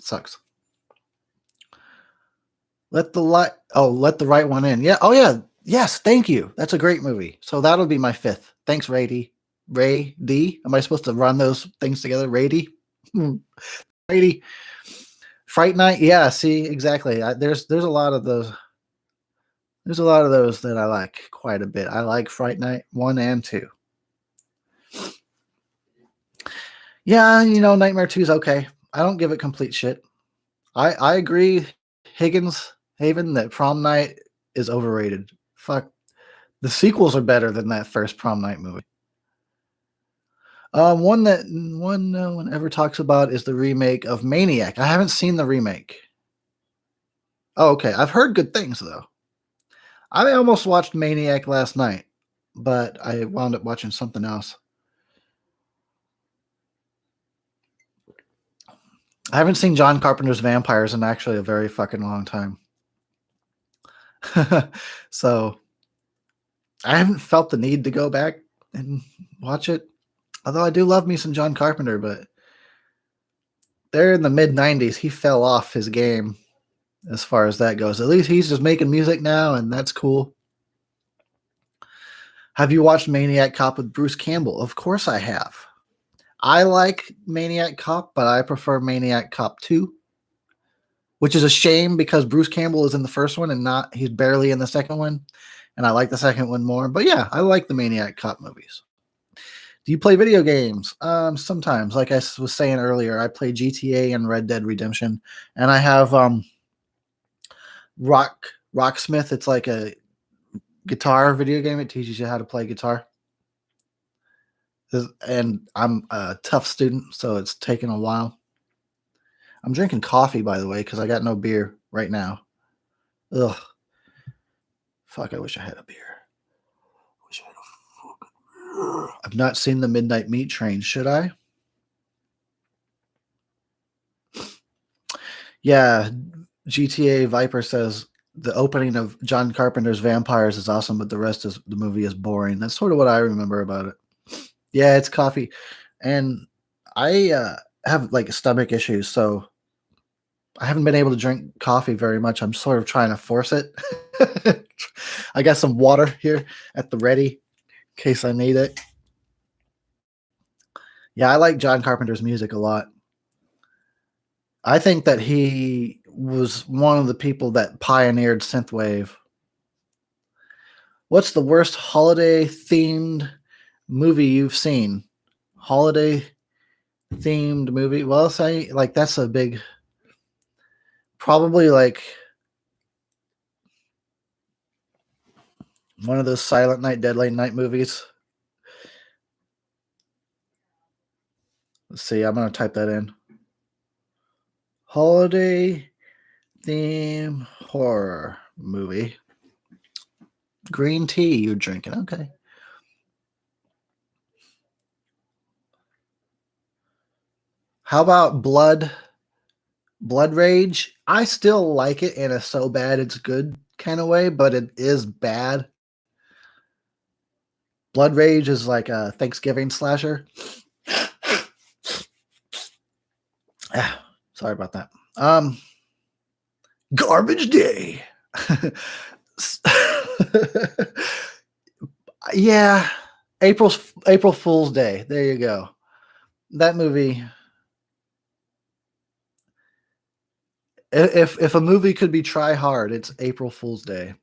Sucks. Let the right one in. Yeah. Oh yeah. Yes. Thank you. That's a great movie. So that'll be my 5th. Thanks, Ray D. Am I supposed to run those things together? Ray D. Ray D. Fright Night. Yeah. See, exactly. There's a lot of those. There's a lot of those that I like quite a bit. I like Fright Night 1 and 2. Yeah, Nightmare 2 is okay. I don't give it complete shit. I agree, Haven, that Prom Night is overrated. Fuck. The sequels are better than that first Prom Night movie. One no one ever talks about is the remake of Maniac. I haven't seen the remake. Oh, okay. I've heard good things, though. I almost watched Maniac last night, but I wound up watching something else. I haven't seen John Carpenter's Vampires in actually a very fucking long time. So I haven't felt the need to go back and watch it. Although I do love me some John Carpenter, but there in the mid-90s, he fell off his game as far as that goes. At least he's just making music now, and that's cool. Have you watched Maniac Cop with Bruce Campbell? Of course I have. I like Maniac Cop, but I prefer Maniac Cop 2, which is a shame because Bruce Campbell is in the first one and he's barely in the second one. And I like the second one more. But yeah, I like the Maniac Cop movies. Do you play video games? Sometimes. Like I was saying earlier, I play GTA and Red Dead Redemption. And I have Rocksmith. It's like a guitar video game. It teaches you how to play guitar. And I'm a tough student, so it's taken a while. I'm drinking coffee, by the way, because I got no beer right now. Ugh. Fuck, I wish I had a beer. I've not seen the Midnight Meat Train. Should I? Yeah, GTA Viper says the opening of John Carpenter's Vampires is awesome, but the rest of the movie is boring. That's sort of what I remember about it. Yeah, it's coffee, and I have like stomach issues, so I haven't been able to drink coffee very much. I'm sort of trying to force it. I got some water here at the ready in case I need it. Yeah, I like John Carpenter's music a lot. I think that he was one of the people that pioneered synthwave. What's the worst holiday themed movie you've seen? Holiday themed movie? Well, say like that's a big, probably like one of those Silent Night, Deadly Night movies. Let's see, I'm going to type that in. Holiday theme horror movie. Green tea you're drinking. Okay. How about Blood Rage? I still like it in a so bad it's good kind of way, but it is bad. Blood Rage is like a Thanksgiving slasher. Sorry about that. Garbage Day. Yeah, April Fool's Day. There you go. That movie. If a movie could be try hard, it's April Fool's Day.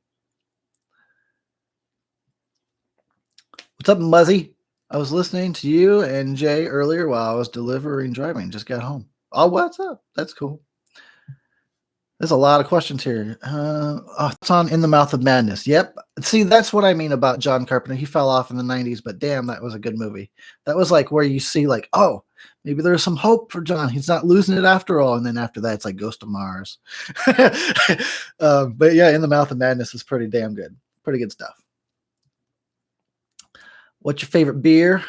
What's up, Muzzy? I was listening to you and Jay earlier while I was driving. Just got home. Oh, what's up? That's cool. There's a lot of questions here. It's on In the Mouth of Madness. Yep. See, that's what I mean about John Carpenter. He fell off in the 90s, but damn, that was a good movie. That was like where you see like, oh, maybe there's some hope for John. He's not losing it after all. And then after that, it's like Ghost of Mars. But yeah, In the Mouth of Madness is pretty damn good. Pretty good stuff. What's your favorite beer?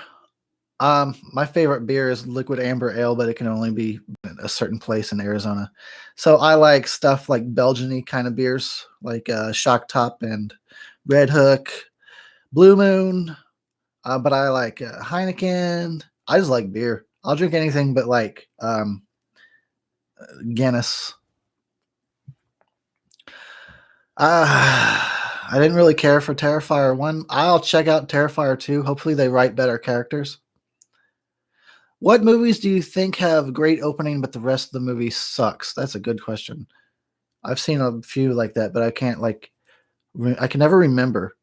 My favorite beer is liquid amber ale, but it can only be a certain place in Arizona. So I like stuff like Belgian-y kind of beers, like Shock Top and Red Hook, Blue Moon. But I like Heineken. I just like beer. I'll drink anything but like Guinness. I didn't really care for Terrifier 1. I'll check out Terrifier 2. Hopefully they write better characters. What movies do you think have great opening, but the rest of the movie sucks? That's a good question. I've seen a few like that, but I can't I can never remember.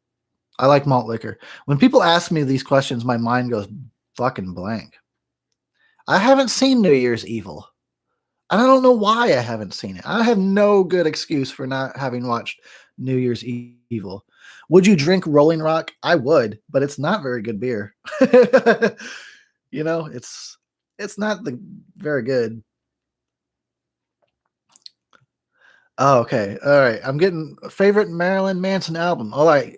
I like malt liquor. When people ask me these questions, my mind goes fucking blank. I haven't seen New Year's Evil. And I don't know why I haven't seen it. I have no good excuse for not having watched New Year's Evil. Would you drink Rolling Rock? I would, but it's not very good beer. You know, it's not very good. Oh, okay. All right. I'm getting a favorite Marilyn Manson album. All right.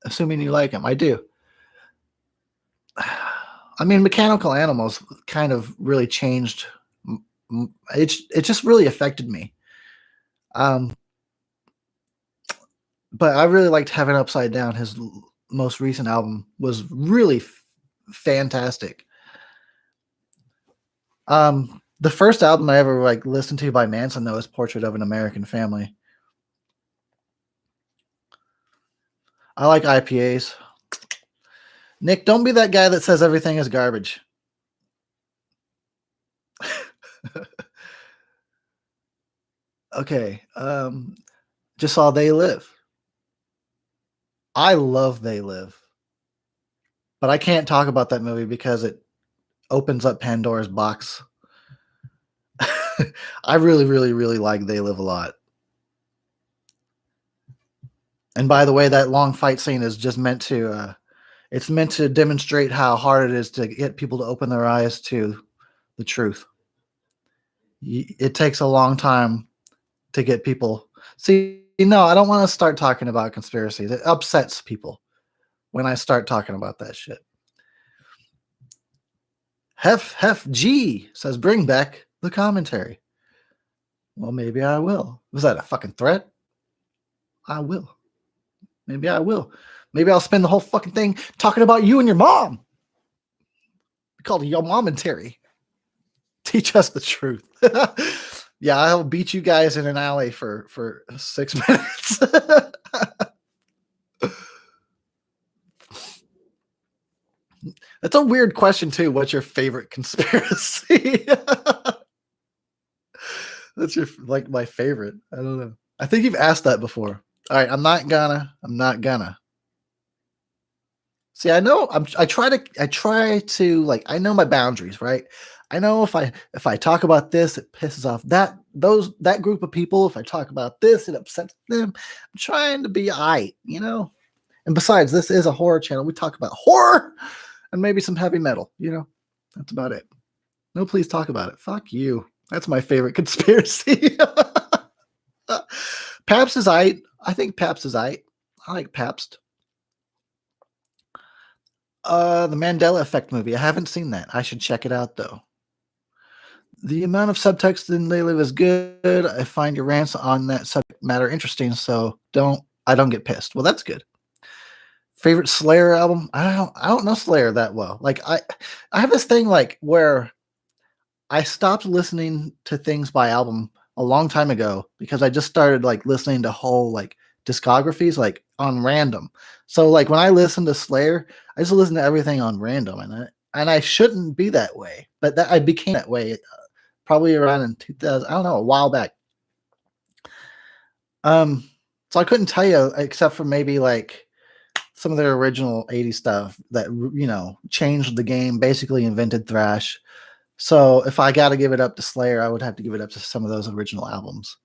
Assuming you like him. I do. I mean, Mechanical Animals kind of really changed. It just really affected me. But I really liked Heaven Upside Down. His most recent album was really fantastic. The first album I ever like listened to by Manson though is Portrait of an American Family. I like IPAs. Nick, don't be that guy that says everything is garbage. Okay. Just saw They Live. I love They Live. But I can't talk about that movie because it opens up Pandora's box. I really, really, really like They Live a lot. And by the way, that long fight scene is just meant to it's meant to demonstrate how hard it is to get people to open their eyes to the truth. It takes a long time to get people. See, no, I don't want to start talking about conspiracies. It upsets people when I start talking about that shit. Hef G says, bring back the commentary. Well, maybe I will. Was that a fucking threat? I will. Maybe I will. Maybe I'll spend the whole fucking thing talking about you and your mom. We called it your momentary. Teach us the truth. Yeah, I'll beat you guys in an alley for 6 minutes. That's a weird question too. What's your favorite conspiracy? That's your like my favorite. I don't know. I think you've asked that before. All right, I'm not gonna. See, I know I try to like I know my boundaries, right? I know if I talk about this, it pisses off that group of people. If I talk about this, it upsets them. I'm trying to be aight, you know? And besides, this is a horror channel. We talk about horror and maybe some heavy metal, you know? That's about it. No, please talk about it. Fuck you. That's my favorite conspiracy. Pabst is aight. I think Pabst is aight. I like Pabst. The Mandela Effect movie. I haven't seen that. I should check it out though. The amount of subtext in They Live is good. I find your rants on that subject matter interesting, so I don't get pissed. Well, that's good. Favorite Slayer album? I don't know Slayer that well. Like I have this thing like where I stopped listening to things by album a long time ago because I just started like listening to whole like discographies like on random. So like when I listen to Slayer, I just listen to everything on random, and I shouldn't be that way, but that I became that way probably around in 2000. I don't know, a while back. So I couldn't tell you except for maybe like some of their original 80s stuff that changed the game, basically invented thrash. So if I got to give it up to Slayer, I would have to give it up to some of those original albums.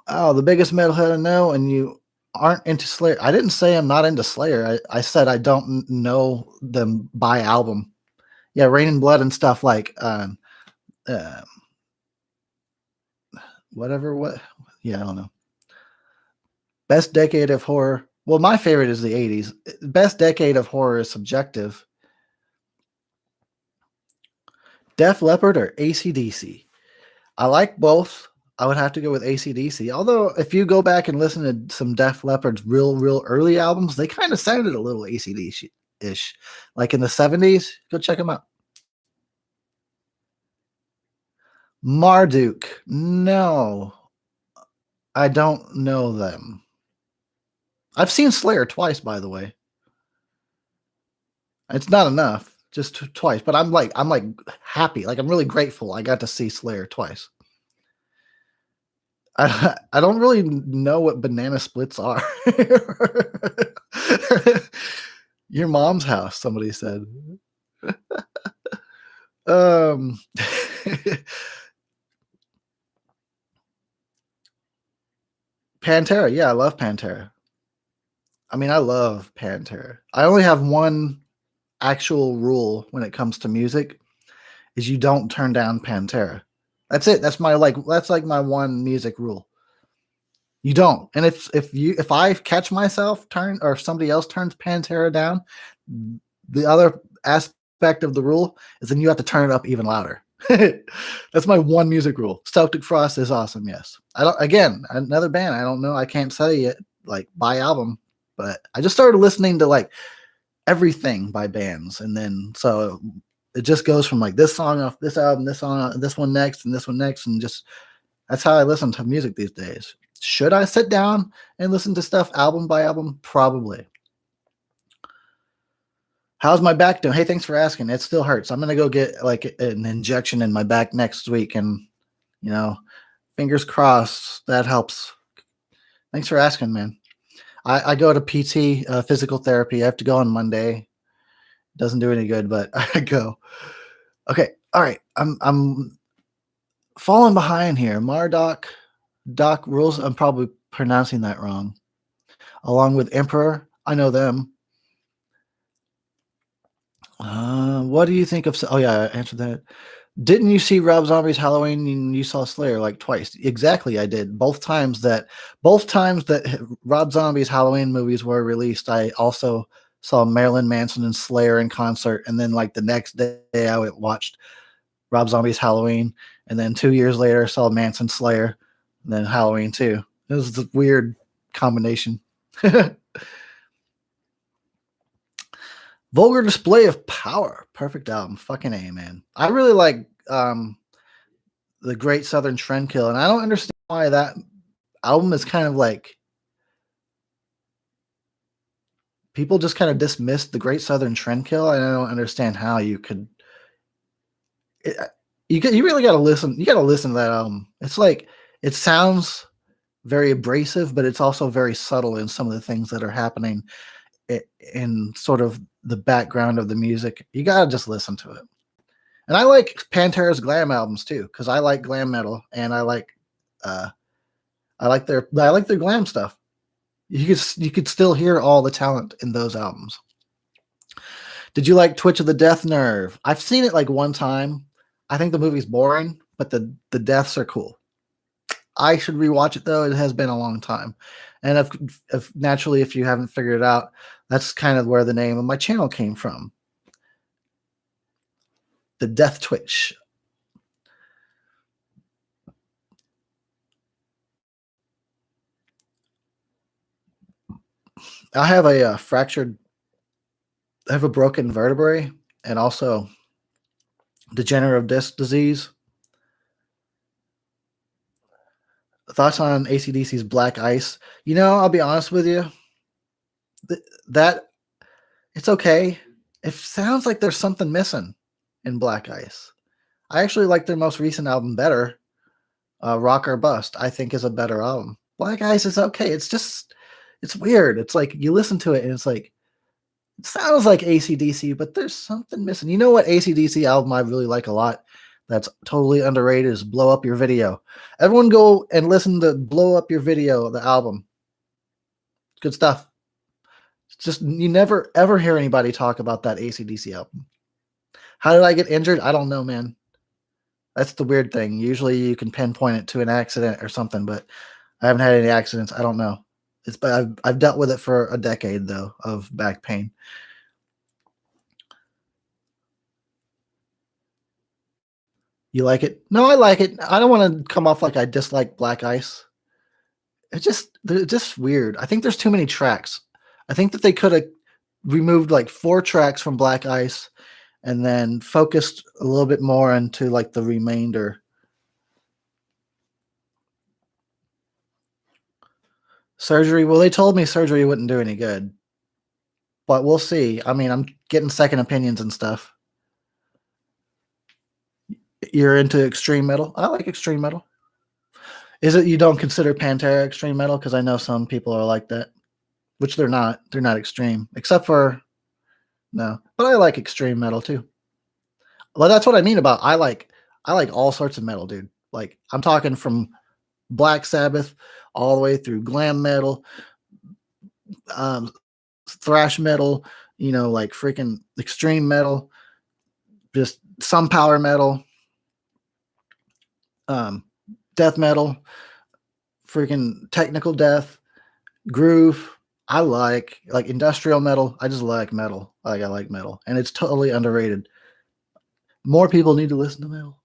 Oh, the biggest metalhead I know, and you aren't into Slayer. I didn't say I'm not into Slayer. I said I don't know them by album. Yeah, Rain and Blood and stuff like whatever. What? Yeah, I don't know. Best decade of horror. Well, my favorite is the 80s. Best decade of horror is subjective. Def Leppard or AC/DC? I like both. I would have to go with AC/DC. Although, if you go back and listen to some Def Leppard's real early albums, they kind of sounded a little AC/DC-ish. Like in the 70s, go check them out. Marduk. No, I don't know them. I've seen Slayer twice, by the way. It's not enough, just twice. But I'm like happy. Like I'm really grateful I got to see Slayer twice. I don't really know what banana splits are. Your mom's house, somebody said. Pantera. Yeah, I love Pantera. I mean, I love Pantera. I only have one actual rule when it comes to music is you don't turn down Pantera. That's it. That's like my one music rule. You don't. And if I catch myself or if somebody else turns Pantera down, the other aspect of the rule is then you have to turn it up even louder. That's my one music rule. Celtic Frost is awesome. Yes. Another band. I don't know. I can't say it like by album, but I just started listening to like everything by bands. And then, so it just goes from like this song off this album, this song, this one next, and this one next. And just, that's how I listen to music these days. Should I sit down and listen to stuff album by album? Probably. How's my back doing? Hey, thanks for asking. It still hurts. I'm going to go get like an injection in my back next week. And, fingers crossed that helps. Thanks for asking, man. I go to PT, physical therapy. I have to go on Monday. Doesn't do any good, but I go. Okay. All right. I'm falling behind here. Doc rules. I'm probably pronouncing that wrong. Along with Emperor, I know them. What do you think of? Oh yeah, I answered that. Didn't you see Rob Zombie's Halloween and you saw Slayer like twice? Exactly, I did. Both times that Rob Zombie's Halloween movies were released, I also saw Marilyn Manson and Slayer in concert, and then like the next day I watched Rob Zombie's Halloween, and then 2 years later I saw Manson Slayer, and then Halloween too. It was a weird combination. Vulgar Display of Power. Perfect album. Fucking A, man. I really like The Great Southern Trendkill, and I don't understand why that album is kind of like people just kind of dismissed The Great Southern Trendkill, and I don't understand how you could. You really got to listen. You got to listen to that album. It's like it sounds very abrasive, but it's also very subtle in some of the things that are happening in sort of the background of the music. You gotta just listen to it. And I like Pantera's glam albums too, because I like glam metal and I like their glam stuff. You could still hear all the talent in those albums. Did you like Twitch of the Death Nerve? I've seen it like one time. I think the movie's boring, but the deaths are cool. I should rewatch it though. It has been a long time. And if naturally, if you haven't figured it out, that's kind of where the name of my channel came from. The Death Twitch. I have a I have a broken vertebrae and also degenerative disc disease. Thoughts on AC/DC's Black Ice? You know, I'll be honest with you. That it's okay. It sounds like there's something missing in Black Ice. I actually like their most recent album better. Rock or Bust, I think, is a better album. Black Ice is okay. It's weird. It's like you listen to it and it's like it sounds like AC/DC, but there's something missing. You know what AC/DC album I really like a lot? That's totally underrated is Blow Up Your Video. Everyone go and listen to Blow Up Your Video, the album. Good stuff. It's just you never ever hear anybody talk about that AC/DC album. How did I get injured? I don't know, man. That's the weird thing. Usually you can pinpoint it to an accident or something, but I haven't had any accidents. I don't know. But I've dealt with it for a decade though of back pain. You like it? No, I like it. I don't want to come off like I dislike Black Ice. They're just weird. I think there's too many tracks. I think that they could have removed like 4 tracks from Black Ice and then focused a little bit more into like the remainder. Surgery. Well, they told me surgery wouldn't do any good, but we'll see. I mean, I'm getting second opinions and stuff. You're into extreme metal? I like extreme metal. Is it you don't consider Pantera extreme metal? Because I know some people are like that, which they're not. They're not extreme, except for no. But I like extreme metal too. Well, that's what I mean about I like all sorts of metal, dude. Like I'm talking from Black Sabbath all the way through glam metal, thrash metal, you know, like freaking extreme metal, just some power metal, death metal, freaking technical death, groove. I like industrial metal. I just like metal. Like I like metal, and it's totally underrated. More people need to listen to metal,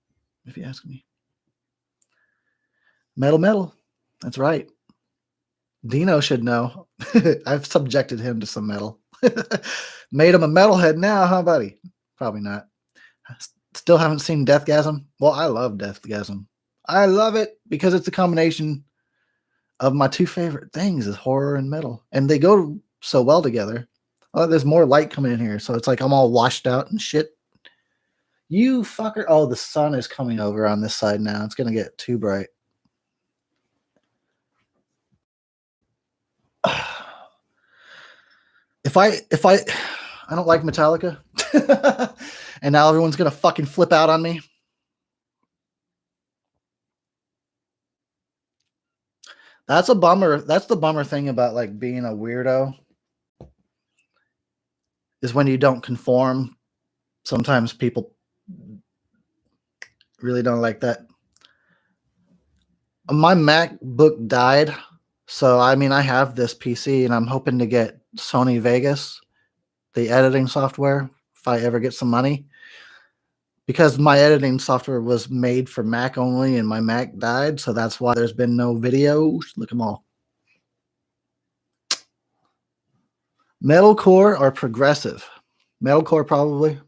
if you ask me. Metal. That's right. Dino should know. I've subjected him to some metal. Made him a metalhead now, huh, buddy? Probably not. Still haven't seen Deathgasm. Well, I love Deathgasm. I love it because it's a combination of my 2 favorite things is horror and metal. And they go so well together. Oh, there's more light coming in here. So it's like I'm all washed out and shit. You fucker. Oh, the sun is coming over on this side now. It's going to get too bright. If I don't like Metallica and now everyone's going to fucking flip out on me. That's a bummer. That's the bummer thing about like being a weirdo is when you don't conform. Sometimes people really don't like that. My MacBook died, so I mean I have this PC and I'm hoping to get Sony Vegas, the editing software, if I ever get some money. Because my editing software was made for Mac only and my Mac died, so that's why there's been no videos. Look at them all. Metalcore or progressive? Metalcore probably.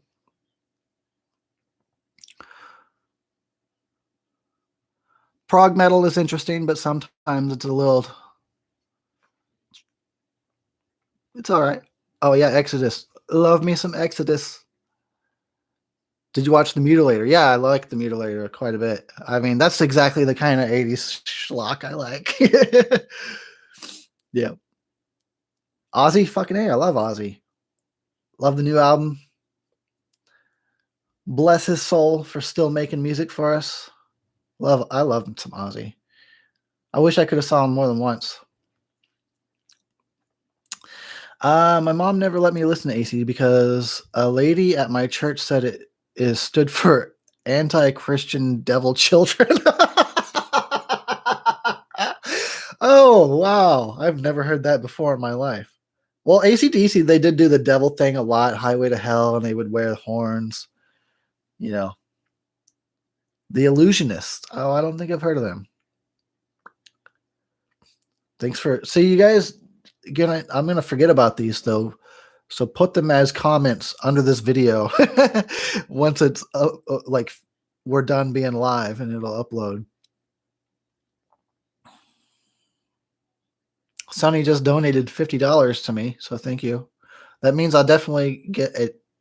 Prog metal is interesting, but sometimes it's a little. It's all right. Oh yeah, Exodus. Love me some Exodus. Did you watch The Mutilator? Yeah, I like The Mutilator quite a bit. I mean, that's exactly the kind of 80s schlock I like. Yeah. Ozzy, fucking A. I love Ozzy. Love the new album. Bless his soul for still making music for us. I love some Ozzy. I wish I could have saw him more than once. My mom never let me listen to AC because a lady at my church said it stood for anti-Christian devil children. Oh wow, I've never heard that before in my life. Well, AC/DC, they did do the devil thing a lot, Highway to Hell, and they would wear horns. You know, the Illusionists. Oh, I don't think I've heard of them. Thanks for see you guys. I'm gonna forget about these though, so put them as comments under this video once it's like we're done being live and it'll upload. Sonny just donated $50 to me, so thank you. That means I'll definitely get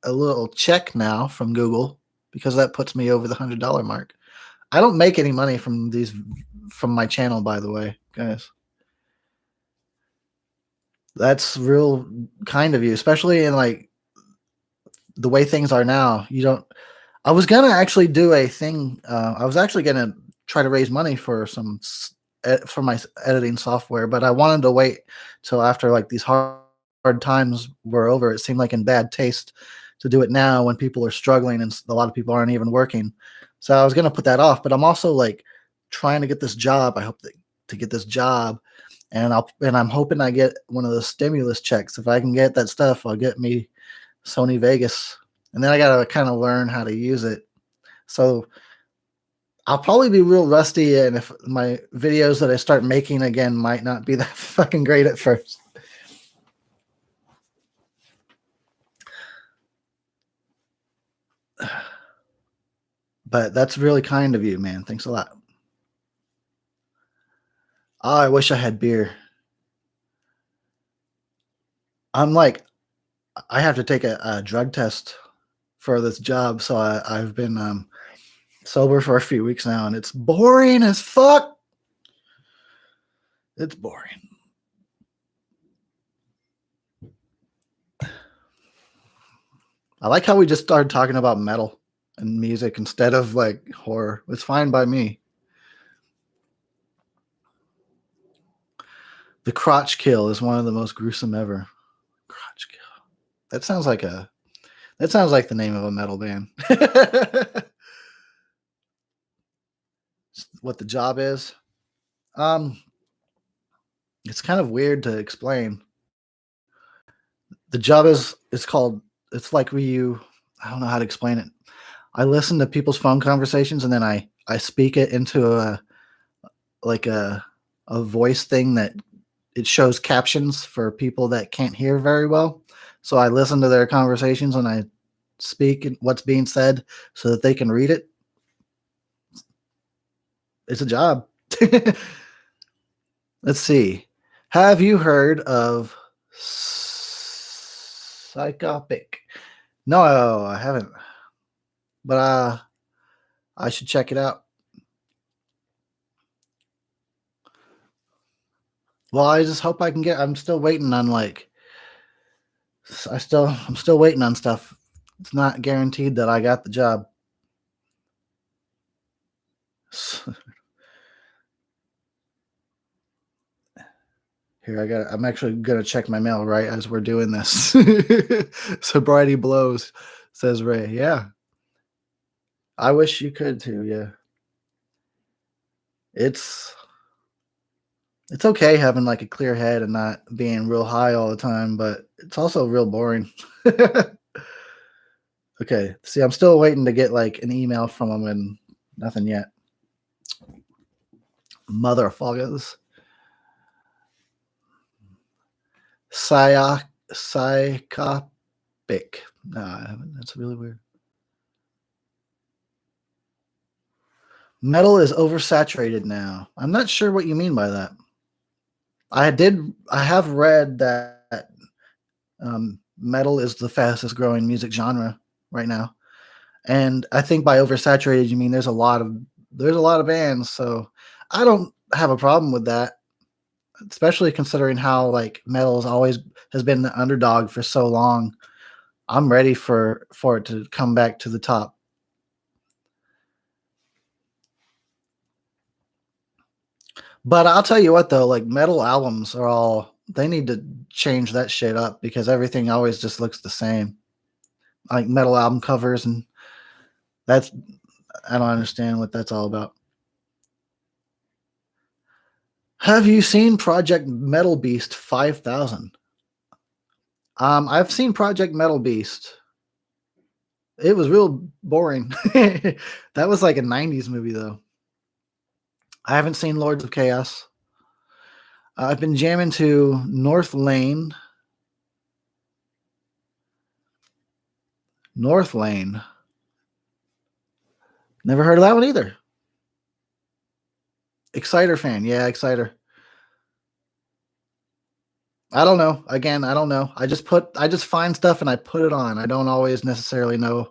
a little check now from Google because that puts me over the $100 mark. I don't make any money from my channel, by the way, guys. That's real kind of you, especially in like the way things are now. You don't. I was gonna actually do a thing. I was actually gonna try to raise money for for my editing software, but I wanted to wait till after like these hard times were over. It seemed like in bad taste to do it now when people are struggling and a lot of people aren't even working. So I was gonna put that off, but I'm also like trying to get this job. I hope to get this job, and I'm hoping I get one of those stimulus checks. If I can get that stuff, I'll get me Sony Vegas, and then I gotta kind of learn how to use it. So I'll probably be real rusty, and if my videos that I start making again might not be that fucking great at first. But that's really kind of you, man. Thanks a lot. Oh, I wish I had beer. I'm like, I have to take a drug test for this job, so I've been sober for a few weeks now, and it's boring as fuck. It's boring. I like how we just started talking about metal and music instead of like horror. It's fine by me. The crotch kill is one of the most gruesome ever. Crotch kill. That sounds like the name of a metal band. What the job is? Um, it's kind of weird to explain. The job is it's called it's like I don't know how to explain it. I listen to people's phone conversations and then I speak it into like a voice thing that it shows captions for people that can't hear very well. So I listen to their conversations and I speak what's being said so that they can read it. It's a job. Let's see. Have you heard of Psychopic? No, I haven't. But I should check it out. Well, I just hope I can get. I'm still waiting on like. I'm still waiting on stuff. It's not guaranteed that I got the job. Here, I'm actually gonna check my mail right as we're doing this. Sobriety blows, says Ray. Yeah, I wish you could too. Yeah, it's it's okay having like a clear head and not being real high all the time, but it's also real boring. Okay, see, I'm still waiting to get like an email from them and nothing yet. Motherfuckers. Psychopic. No, I haven't. That's really weird. Metal is oversaturated now. I'm not sure what you mean by that. I have read that metal is the fastest growing music genre right now. And I think by oversaturated you mean there's a lot of bands, so I don't have a problem with that, especially considering how like metal has been the underdog for so long. I'm ready for it to come back to the top. But I'll tell you what though, like metal albums are all they need to change that shit up because everything always just looks the same. Like metal album covers and that's I don't understand what that's all about. Have you seen Project Metal Beast 5000? I've seen Project Metal Beast. It was real boring. That was like a 90s movie though. I haven't seen Lords of Chaos. I've been jamming to North Lane. North Lane. Never heard of that one either. Exciter fan. Yeah, Exciter. I don't know. Again, I don't know. I just find stuff and I put it on. I don't always necessarily know,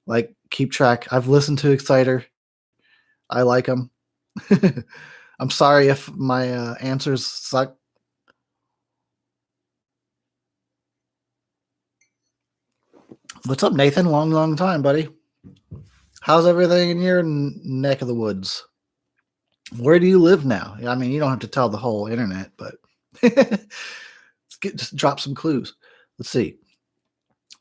like keep track. I've listened to Exciter. I like them. I'm sorry if my answers suck. What's up, Nathan? Long, long time, buddy. How's everything in your neck of the woods? Where do you live now? I mean, you don't have to tell the whole internet, but just drop some clues. Let's see.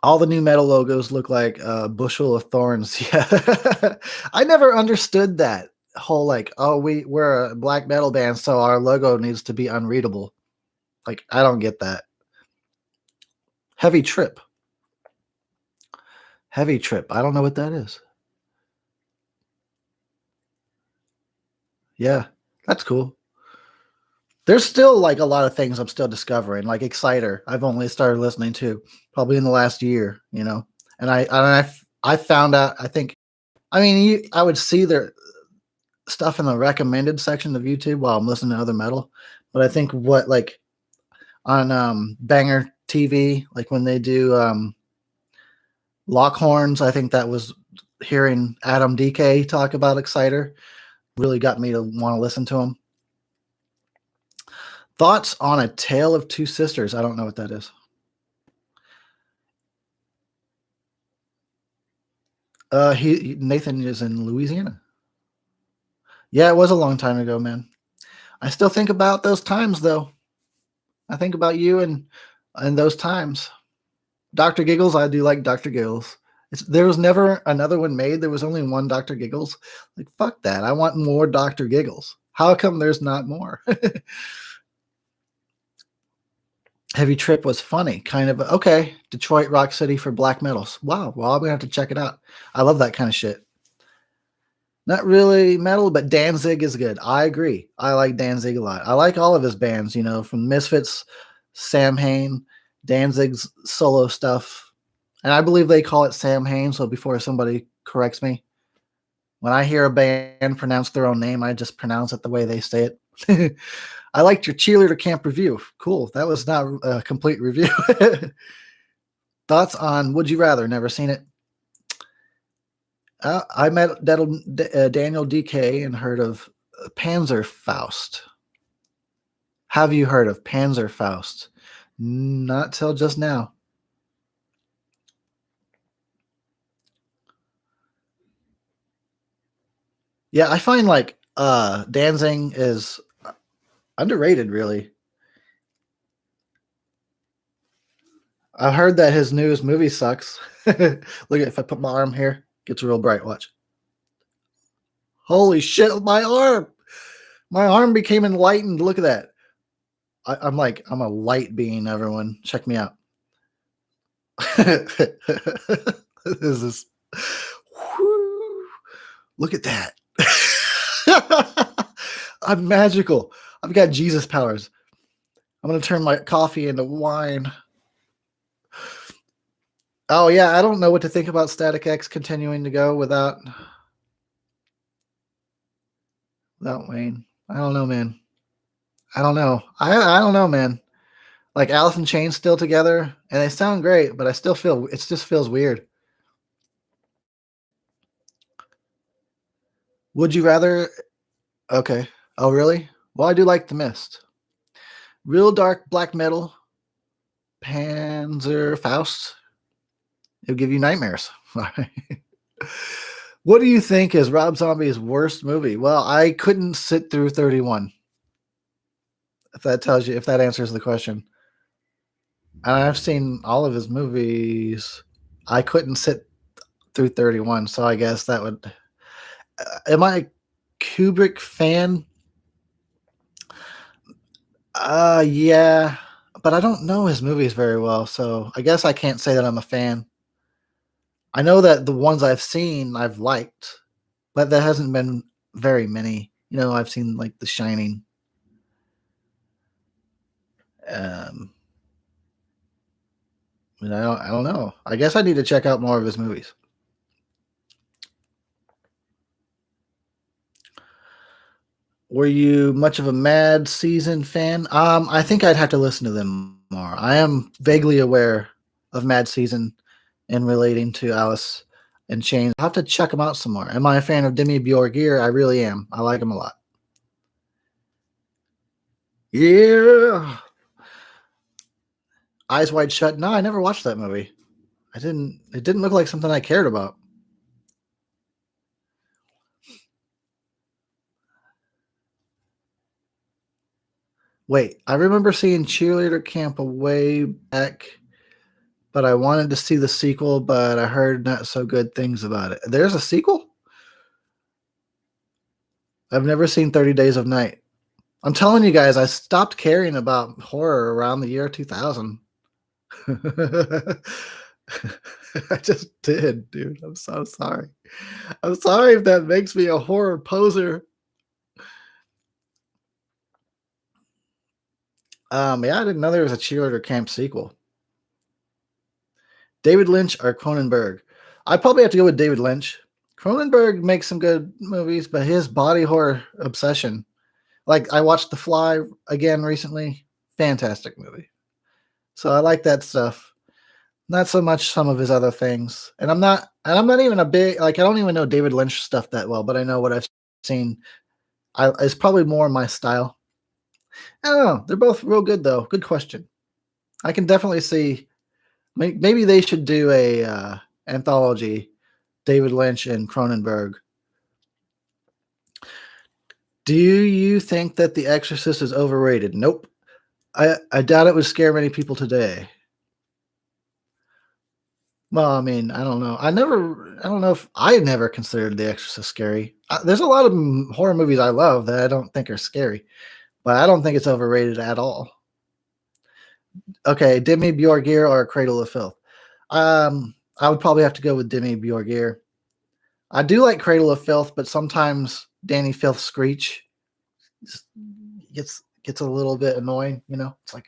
All the new metal logos look like a bushel of thorns. Yeah, I never understood that whole like, oh, we're a black metal band, so our logo needs to be unreadable. Like, I don't get that. Heavy Trip. Heavy Trip. I don't know what that is. Yeah, that's cool. There's still like a lot of things I'm still discovering, like Exciter. I've only started listening to probably in the last year, and I found out. I mean, I would see their stuff in the recommended section of YouTube while I'm listening to other metal, but I think what like on Banger TV, like when they do Lockhorns, I think that was hearing Adam DK talk about Exciter really got me to want to listen to him. Thoughts on A Tale of Two Sisters? I don't know what that is. Nathan is in Louisiana. Yeah, it was a long time ago, man. I still think about those times, though. I think about you and those times. Dr. Giggles, I do like Dr. Giggles. There was never another one made. There was only one Dr. Giggles. Like, fuck that. I want more Dr. Giggles. How come there's not more? Heavy Trip was funny, kind of. Okay, Detroit Rock City for black metals. Wow, well, I'm gonna have to check it out. I love that kind of shit. Not really metal, but Danzig is good. I agree. I like Danzig a lot. I like all of his bands, from Misfits, Samhain, Danzig's solo stuff. And I believe they call it Samhain, so before somebody corrects me, when I hear a band pronounce their own name, I just pronounce it the way they say it. I liked your cheerleader camp review. Cool. That was not a complete review. Thoughts on Would You Rather? Never seen it. I met Daniel DK and heard of Panzerfaust. Have you heard of Panzerfaust? Not till just now. Yeah, I find like Danzig is underrated, really. I heard that his newest movie sucks. Look at if I put my arm here, gets real bright. Watch. Holy shit, my arm! My arm became enlightened. Look at that. I'm a light being, everyone. Check me out. This is whoo, look at that. I'm magical. I've got Jesus powers. I'm gonna turn my coffee into wine. Oh yeah, I don't know what to think about Static X continuing to go without Wayne. I don't know, man. I don't know. I don't know, man. Like Alice in Chains still together, and they sound great, but I still feel it just feels weird. Would you rather? Okay. Oh, really? Well, I do like The Mist. Real dark black metal, Panzer Faust. It'll give you nightmares. What do you think is Rob Zombie's worst movie? Well, I couldn't sit through 31. If that tells you, if that answers the question. And I've seen all of his movies. I couldn't sit through 31, so I guess that would. Am I a Kubrick fan? Yeah, but I don't know his movies very well, so I guess I can't say that I'm a fan. I know that the ones I've seen I've liked, but there hasn't been very many. I've seen like The Shining. Um, I don't know. I guess I need to check out more of his movies. Were you much of a Mad Season fan? I think I'd have to listen to them more. I am vaguely aware of Mad Season and relating to Alice in Chains. I'll have to check them out some more. Am I a fan of Demi Borgir? I really am. I like him a lot. Yeah. Eyes Wide Shut. No, I never watched that movie. It didn't look like something I cared about. Wait, I remember seeing Cheerleader Camp a way back, but I wanted to see the sequel, but I heard not so good things about it. There's a sequel? I've never seen 30 Days of Night. I'm telling you guys, I stopped caring about horror around the year 2000. I just did, dude. I'm so sorry. I'm sorry if that makes me a horror poser. Yeah, I didn't know there was a Cheerleader Camp sequel. David Lynch or Cronenberg? I'd probably have to go with David Lynch. Cronenberg makes some good movies, but his body horror obsession. Like I watched The Fly again recently. Fantastic movie. So I like that stuff. Not so much some of his other things. And I'm not even a big I don't even know David Lynch stuff that well, but I know what I've seen. It's probably more my style. I don't know. They're both real good though. Good question. I can definitely see. Maybe they should do a anthology, David Lynch and Cronenberg. Do you think that The Exorcist is overrated? Nope. I doubt it would scare many people today. Well, I mean, I don't know. I don't know if I never considered The Exorcist scary. There's a lot of horror movies I love that I don't think are scary, but I don't think it's overrated at all. Okay, Demi Borgir or Cradle of Filth? I would probably have to go with Demi Borgir. I do like Cradle of Filth, but sometimes Danny Filth's screech gets a little bit annoying. It's like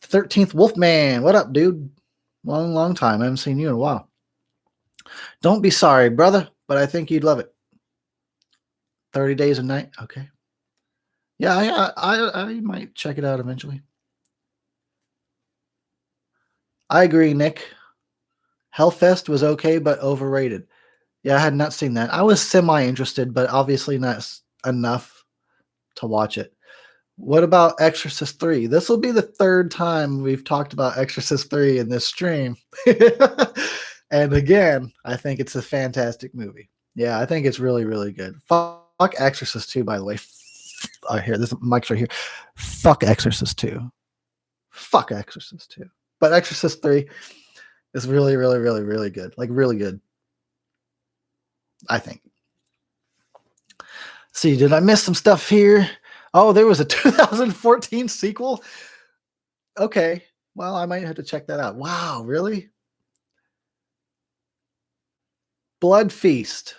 13th Wolfman. What up, dude? Long time. I haven't seen you in a while. Don't be sorry, brother, but I think you'd love it. 30 Days a Night. Okay. Yeah, I might check it out eventually. I agree, Nick. Hellfest was okay, but overrated. Yeah, I had not seen that. I was semi-interested, but obviously not enough to watch it. What about Exorcist 3? This will be the third time we've talked about Exorcist 3 in this stream. And again, I think it's a fantastic movie. Yeah, I think it's really, really good. Fuck Exorcist 2, by the way. Here, this mic's right here. Fuck Exorcist 2. Fuck Exorcist 2. But Exorcist 3 is really, really, really, really good. Like, really good. I think. See, did I miss some stuff here? Oh, there was a 2014 sequel. Okay. Well, I might have to check that out. Wow, really? Blood Feast.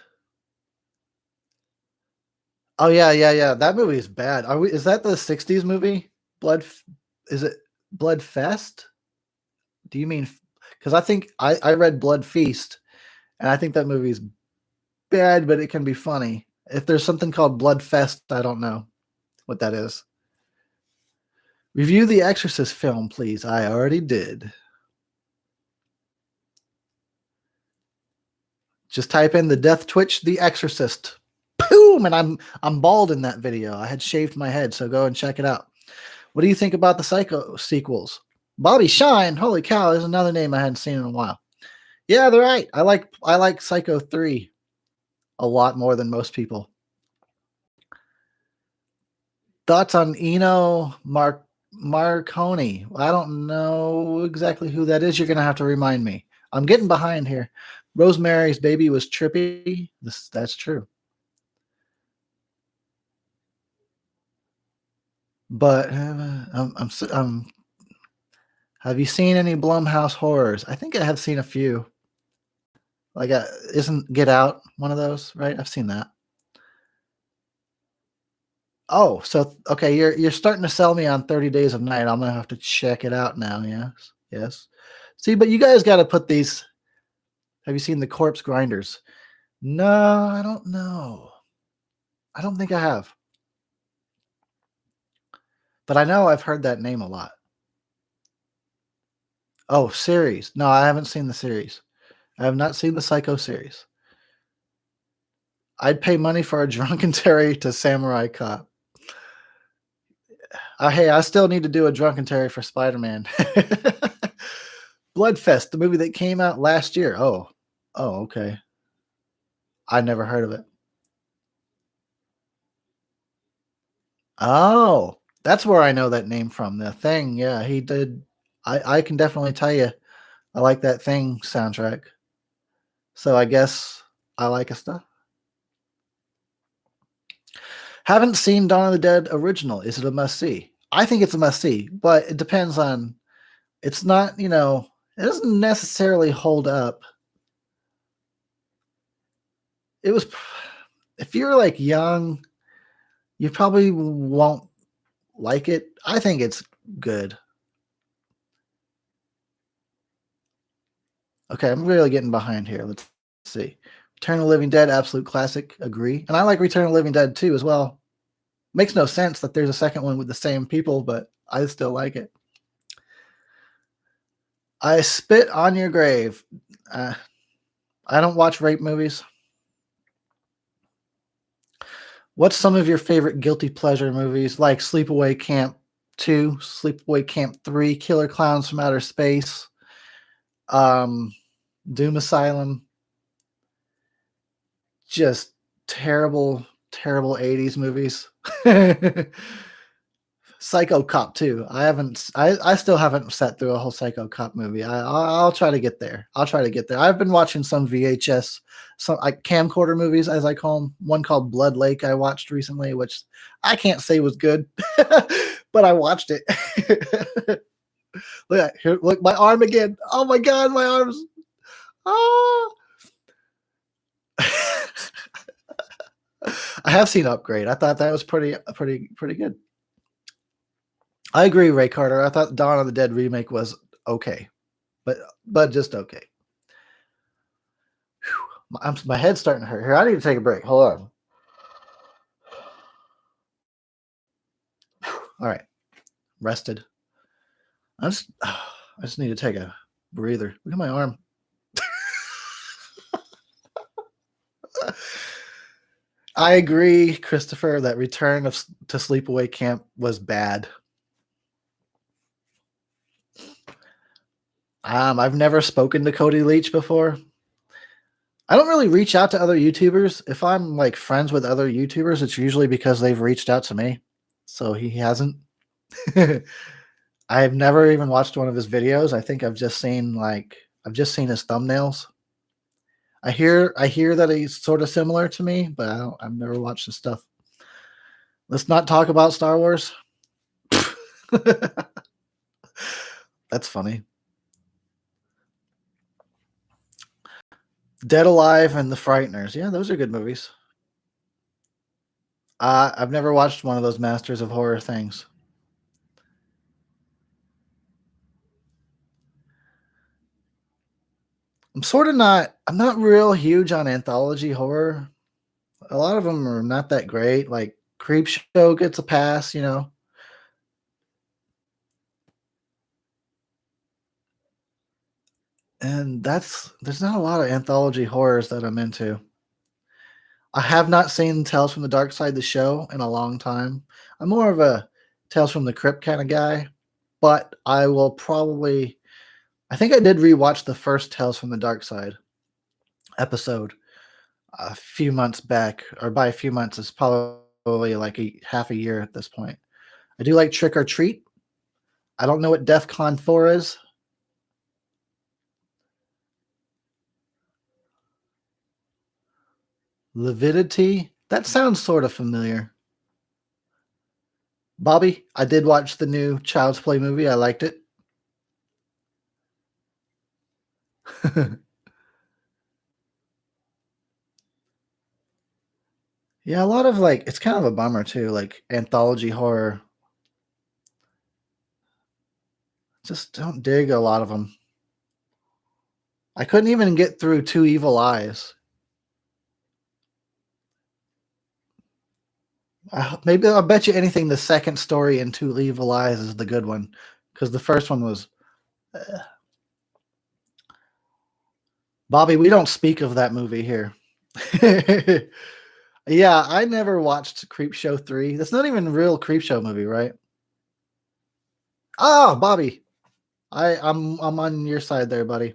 Oh yeah, yeah, yeah. That movie is bad. Is that the 60s movie? Is it Blood Fest? Do you mean, because I think I read Blood Feast, and I think that movie is bad, but it can be funny. If there's something called Blood Fest, I don't know what that is. Review the Exorcist film, please. I already did. Just type in the Death Twitch The Exorcist. Boom! And I'm bald in that video. I had shaved my head, so go and check it out. What do you think about the Psycho sequels? Bobby Shine. Holy cow, there's another name I hadn't seen in a while. Yeah, they're right. I like Psycho 3 a lot more than most people. Thoughts on Eno Marconi? I don't know exactly who that is. You're going to have to remind me. I'm getting behind here. Rosemary's Baby was trippy. That's true. But have you seen any Blumhouse horrors? I think I have seen a few. Like, isn't Get Out one of those? Right? I've seen that. Oh, so okay, you're starting to sell me on 30 Days of Night. I'm gonna have to check it out now. Yes, yes. See, but you guys got to put these. Have you seen the Corpse Grinders? No, I don't know. I don't think I have. But I know I've heard that name a lot. Oh, series. No, I haven't seen the series. I have not seen the Psycho series. I'd pay money for a Drunken Terry to Samurai Cop. Hey, I still need to do a Drunken Terry for Spider-Man. Bloodfest, the movie that came out last year. Oh, okay. I never heard of it. Oh, that's where I know that name from. The Thing. Yeah, he did. I can definitely tell you, I like that Thing soundtrack. So I guess I like his stuff. Haven't seen Dawn of the Dead original. Is it a must see? I think it's a must see, but it depends on. It's not, it doesn't necessarily hold up. It was, if you're like young, you probably won't like it. I think it's good. Okay, I'm really getting behind here. Let's see. Return of the Living Dead, absolute classic. Agree. And I like Return of the Living Dead too as well. Makes no sense that there's a second one with the same people, but I still like it. I Spit on Your Grave. I don't watch rape movies. What's some of your favorite guilty pleasure movies, like Sleepaway Camp 2, Sleepaway Camp 3, Killer Clowns from Outer Space, Doom Asylum? Just terrible, terrible 80s movies. Psycho Cop 2. I still haven't sat through a whole Psycho Cop movie. I'll try to get there. I've been watching some VHS, some like camcorder movies, as I call them. One called Blood Lake I watched recently, which I can't say was good, but I watched it. Look, my arm again. Oh my God, my arms. Oh. I have seen Upgrade. I thought that was pretty good. I agree, Ray Carter. I thought Dawn of the Dead remake was okay, but just okay. My head's starting to hurt. Here, I need to take a break. Hold on. All right, rested. I just need to take a breather. Look at my arm. I agree, Christopher, that Return to Sleepaway Camp was bad. I've never spoken to Cody Leach before. I don't really reach out to other YouTubers. If I'm like friends with other YouTubers, it's usually because they've reached out to me. So he hasn't. I've never even watched one of his videos. I think I've just seen his thumbnails. I hear that he's sort of similar to me, but I've never watched his stuff. Let's not talk about Star Wars. That's funny. Dead Alive and The Frighteners. Yeah, those are good movies. I've never watched one of those Masters of Horror things. I'm not real huge on anthology horror. A lot of them are not that great. Like Creep Show gets a pass, you know. And there's not a lot of anthology horrors that I'm into. I have not seen Tales from the Dark Side the show in a long time. I'm more of a Tales from the Crypt kind of guy, but I think I did rewatch the first Tales from the Dark Side episode a few months back, or by a few months, it's probably like half a year at this point. I do like Trick or Treat. I don't know what DEF CON 4 is. Lividity? That sounds sort of familiar. Bobby, I did watch the new Child's Play movie. I liked it. Yeah, a lot of it's kind of a bummer too, like anthology horror. Just don't dig a lot of them. I couldn't even get through Two Evil Eyes. Maybe I'll bet you anything the second story in Two Evil Eyes is the good one, because the first one was. Bobby, we don't speak of that movie here. Yeah, I never watched Creepshow 3. That's not even a real Creepshow movie, right? Oh, Bobby. I'm on your side there, buddy.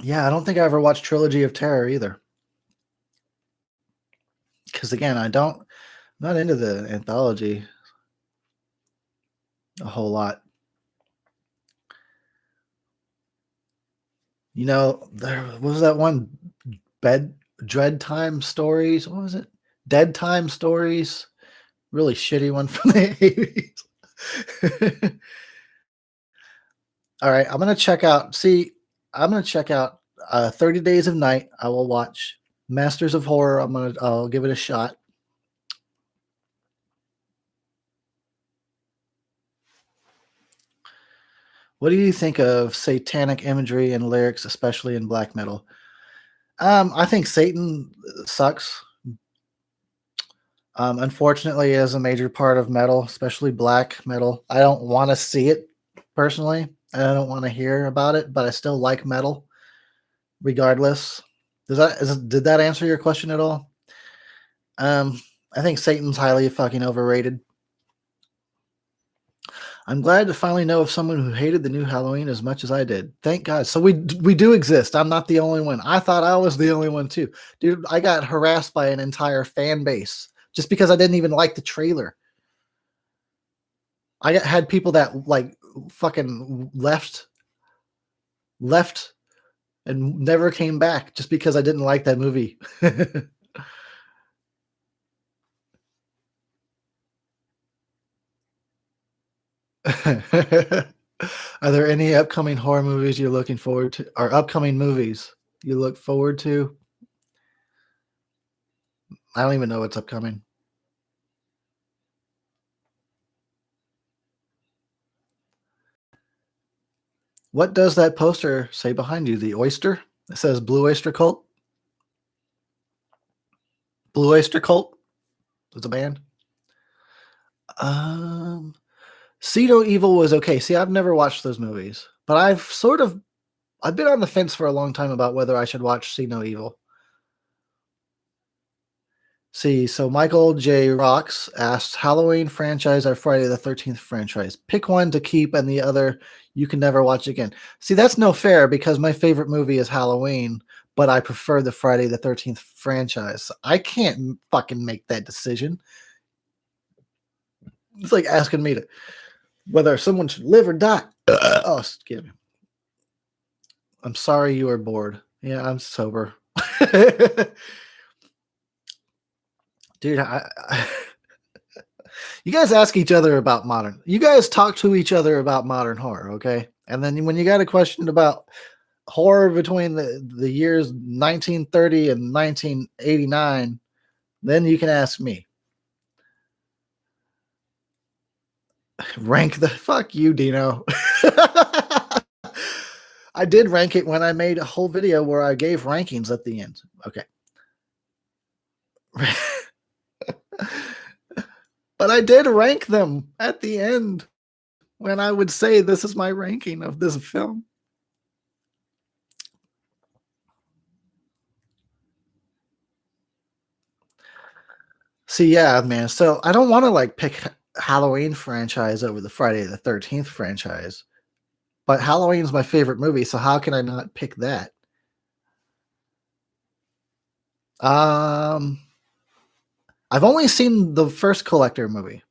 Yeah, I don't think I ever watched Trilogy of Terror either. Because again, I'm not into the anthology a whole lot. You know, there was that one Dread Time Stories. What was it? Dead Time Stories. Really shitty one from the 80s. All right, I'm gonna check out 30 Days of Night. I will watch Masters of Horror. I'll give it a shot. What do you think of satanic imagery and lyrics, especially in black metal? I think Satan sucks. Unfortunately, is a major part of metal, especially black metal. I don't want to see it personally. I don't want to hear about it, but I still like metal, regardless. Did that answer your question at all? I think Satan's highly fucking overrated. I'm glad to finally know of someone who hated the new Halloween as much as I did. Thank God. So we do exist. I'm not the only one. I thought I was the only one too. Dude, I got harassed by an entire fan base just because I didn't even like the trailer. Had people that fucking left and never came back just because I didn't like that movie. Are there any upcoming horror movies you're looking forward to, or upcoming movies you look forward to? I don't even know what's upcoming. What does that poster say behind you? The oyster? It says Blue Oyster Cult. Blue Oyster Cult is a band. Um, See No Evil was okay. See, I've never watched those movies, but I've been on the fence for a long time about whether I should watch See No Evil. See, so Michael J. Rocks asks Halloween franchise or Friday the 13th franchise. Pick one to keep and the other you can never watch again. See, that's no fair because my favorite movie is Halloween, but I prefer the Friday the 13th franchise. I can't fucking make that decision. It's like asking me to whether someone should live or die. Oh, excuse me. I'm sorry you are bored. Yeah, I'm sober. Dude, you guys ask each other about modern. You guys talk to each other about modern horror, okay? And then when you got a question about horror between the years 1930 and 1989, then you can ask me. Rank the fuck you, Dino. I did rank it when I made a whole video where I gave rankings at the end. Okay. But I did rank them at the end when I would say this is my ranking of this film. See, yeah, man. So I don't want to like pick Halloween franchise over the Friday the 13th franchise. But Halloween's my favorite movie, so how can I not pick that? I've only seen the first Collector movie.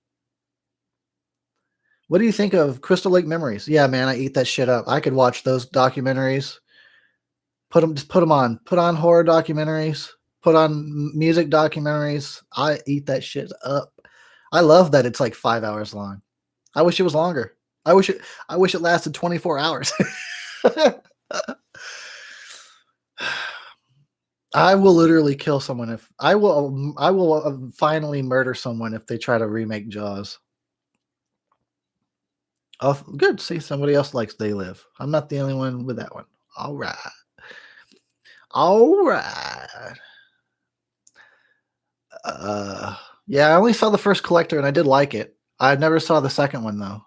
What do you think of Crystal Lake Memories? Yeah, man, I eat that shit up. I could watch those documentaries. Just put them on. Put on horror documentaries. Put on music documentaries. I eat that shit up. I love that it's like 5 hours long. I wish it was longer. I wish it lasted 24 hours. I will literally kill someone if I will finally murder someone if they try to remake Jaws. Oh, good. See, somebody else likes They Live. I'm not the only one with that one. All right. All right. Yeah, I only saw the first Collector and I did like it. I never saw the second one though.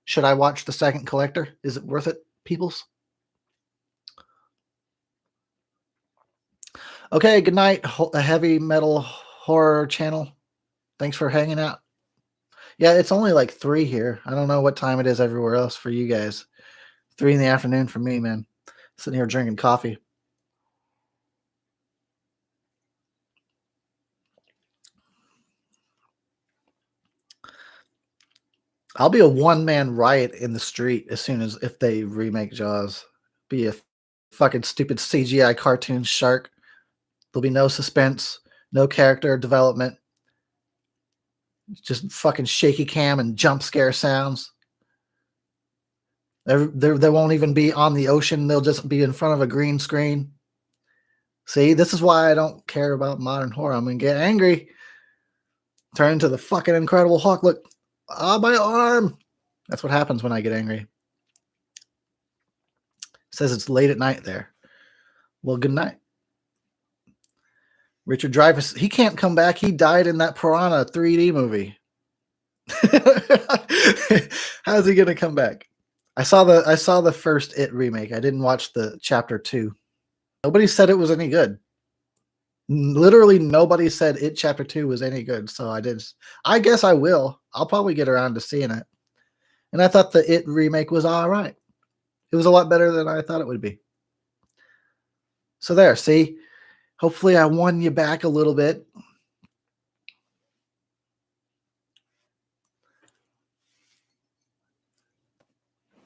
Should I watch the second Collector? Is it worth it, peoples? Okay, good night, a heavy metal horror channel. Thanks for hanging out. Yeah, it's only like 3 here. I don't know what time it is everywhere else for you guys. 3 in the afternoon for me, man. Sitting here drinking coffee. I'll be a one-man riot in the street as soon as if they remake Jaws. Be a fucking stupid CGI cartoon shark. There'll be no suspense, no character development. Just fucking shaky cam and jump scare sounds. They won't even be on the ocean. They'll just be in front of a green screen. See, this is why I don't care about modern horror. I'm going to get angry. Turn into the fucking Incredible Hulk. Look, my arm. That's what happens when I get angry. It says it's late at night there. Well, good night. Richard Dreyfuss, he can't come back. He died in that Piranha 3D movie. How's he going to come back? I saw the first It remake. I didn't watch the chapter 2. Nobody said it was any good. Literally nobody said It chapter 2 was any good. So I guess I will. I'll probably get around to seeing it. And I thought the It remake was all right. It was a lot better than I thought it would be. So there, see? Hopefully I won you back a little bit.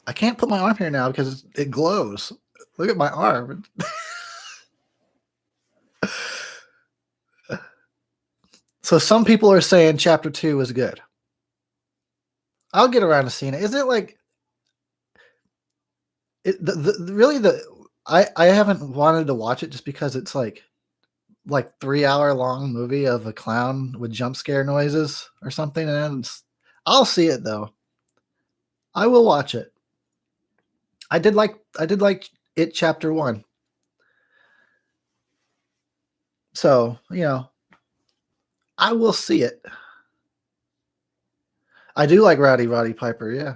I can't put my arm here now because it glows. Look at my arm. So some people are saying chapter 2 is good. I'll get around to seeing it. Isn't it like I haven't wanted to watch it just because it's like 3-hour long movie of a clown with jump scare noises or something. And I'll see it though. I will watch it. I did like It chapter 1. So, I will see it. I do like Roddy Piper, yeah.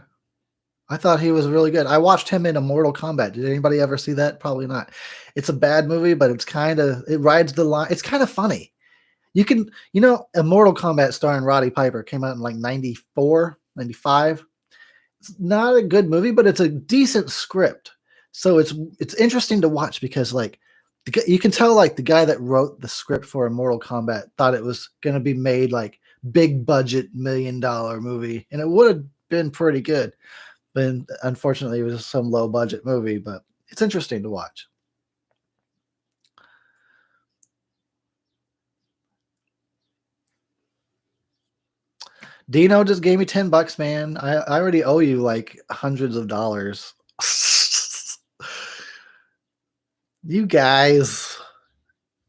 I thought he was really good. I watched him in a Mortal Kombat. Did anybody ever see that? Probably not. It's a bad movie, but it rides the line. It's kind of funny. You can, a Mortal Kombat starring Roddy Piper came out in like 94, 95. It's not a good movie, but it's a decent script. So it's interesting to watch because like You can tell like the guy that wrote the script for Mortal Kombat thought it was going to be made like big budget $1 million movie, and it would have been pretty good. But unfortunately, it was some low budget movie. But it's interesting to watch. Dino just gave me $10, man. I already owe you like hundreds of dollars. You guys,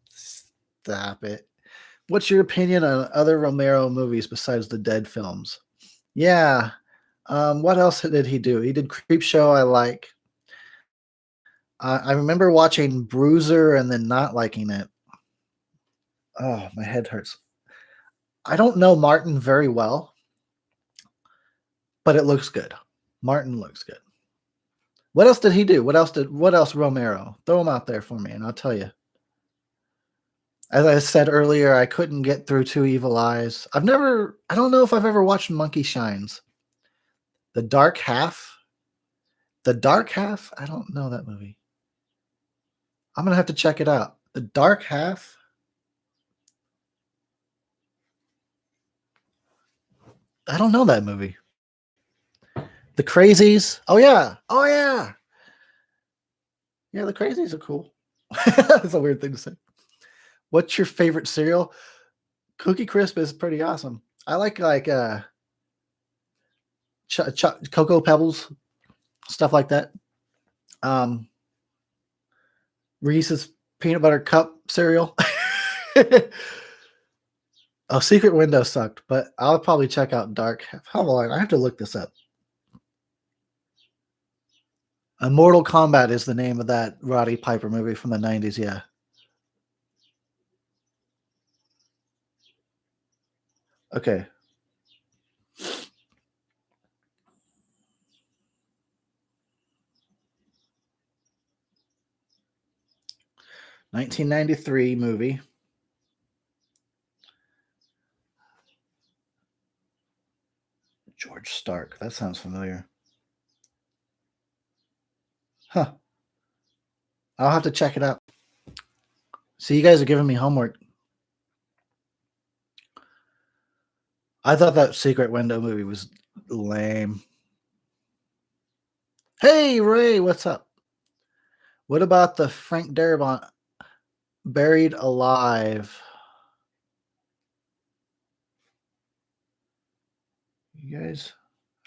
stop it. What's your opinion on other Romero movies besides the Dead films? Yeah. What else did he do? He did Creepshow. I like. I remember watching Bruiser and then not liking it. Oh, my head hurts. I don't know Martin very well, but it looks good. Martin looks good. What else did he do? What else Romero? Throw him out there for me and I'll tell you. As I said earlier, I couldn't get through Two Evil Eyes. I don't know if I've ever watched Monkey Shines. The Dark Half? The Dark Half? I don't know that movie. I'm going to have to check it out. The Dark Half? I don't know that movie. The Crazies? Oh, yeah. Oh, yeah. Yeah, the Crazies are cool. That's a weird thing to say. What's your favorite cereal? Cookie Crisp is pretty awesome. I like Cocoa Pebbles, stuff like that. Reese's Peanut Butter Cup cereal. Oh, Secret Window sucked, but I'll probably check out Dark. Hold on, I have to look this up. Mortal Kombat is the name of that Roddy Piper movie from the 90s, yeah. Okay. (1993) movie. George Stark. That sounds familiar. Huh. I'll have to check it out. See, you guys are giving me homework. I thought that Secret Window movie was lame. Hey, Ray, what's up? What about the Frank Darabont Buried Alive? You guys,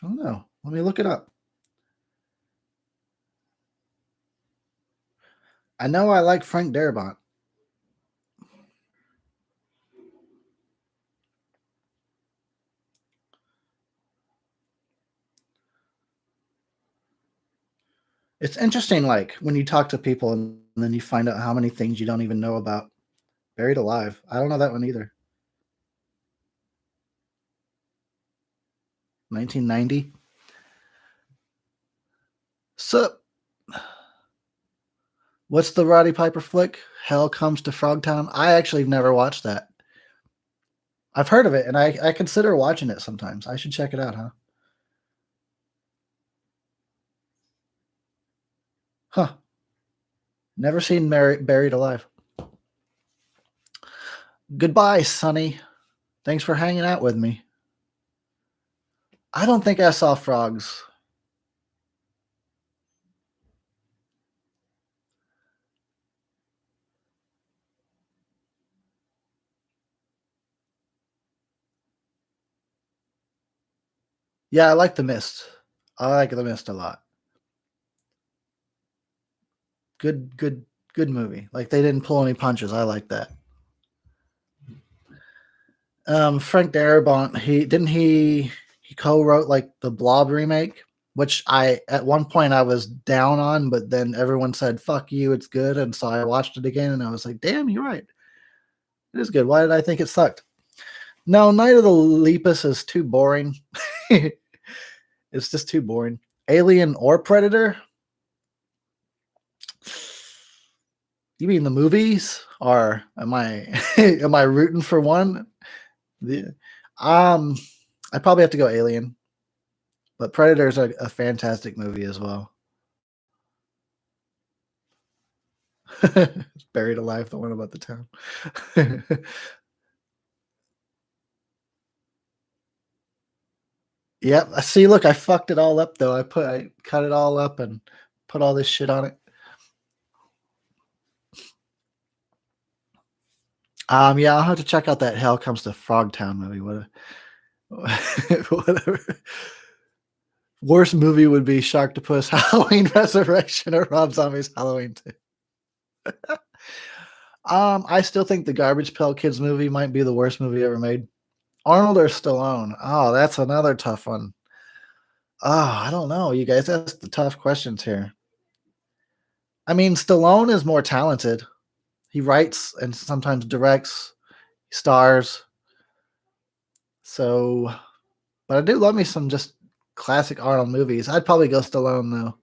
I don't know. Let me look it up. I know I like Frank Darabont. It's interesting, like when you talk to people and then you find out how many things you don't even know about Buried Alive. I don't know that one either. 1990. Sup? What's the Roddy Piper flick? Hell Comes to Frogtown. I actually have never watched that. I've heard of it, and I consider watching it sometimes. I should check it out, huh? Huh. Never seen Buried Alive. Goodbye, Sonny. Thanks for hanging out with me. I don't think I saw frogs. Yeah, I like The Mist. I like The Mist a lot. Good movie. Like they didn't pull any punches. I like that. Frank Darabont, he co-wrote like the Blob remake, which I at one point I was down on, but then everyone said "fuck you," it's good, and so I watched it again, and I was like, "Damn, you're right, it is good." Why did I think it sucked? No, Night of the Lepus is too boring. It's just too boring. Alien or Predator? You mean the movies, or am I am I rooting for one? I probably have to go Alien, but Predator's a fantastic movie as well. Buried Alive, the one about the town. Yep. See, look, I fucked it all up though. I cut it all up and put all this shit on it. Yeah, I'll have to check out that Hell Comes to Frogtown movie. Whatever. Worst movie would be Sharktopus Halloween Resurrection or Rob Zombie's Halloween 2. I still think the Garbage Pail Kids movie might be the worst movie ever made. Arnold or Stallone? Oh, that's another tough one. Oh, I don't know. You guys, that's the tough questions here. I mean, Stallone is more talented. He writes and sometimes directs, stars. So, but I do love me some just classic Arnold movies. I'd probably go Stallone though.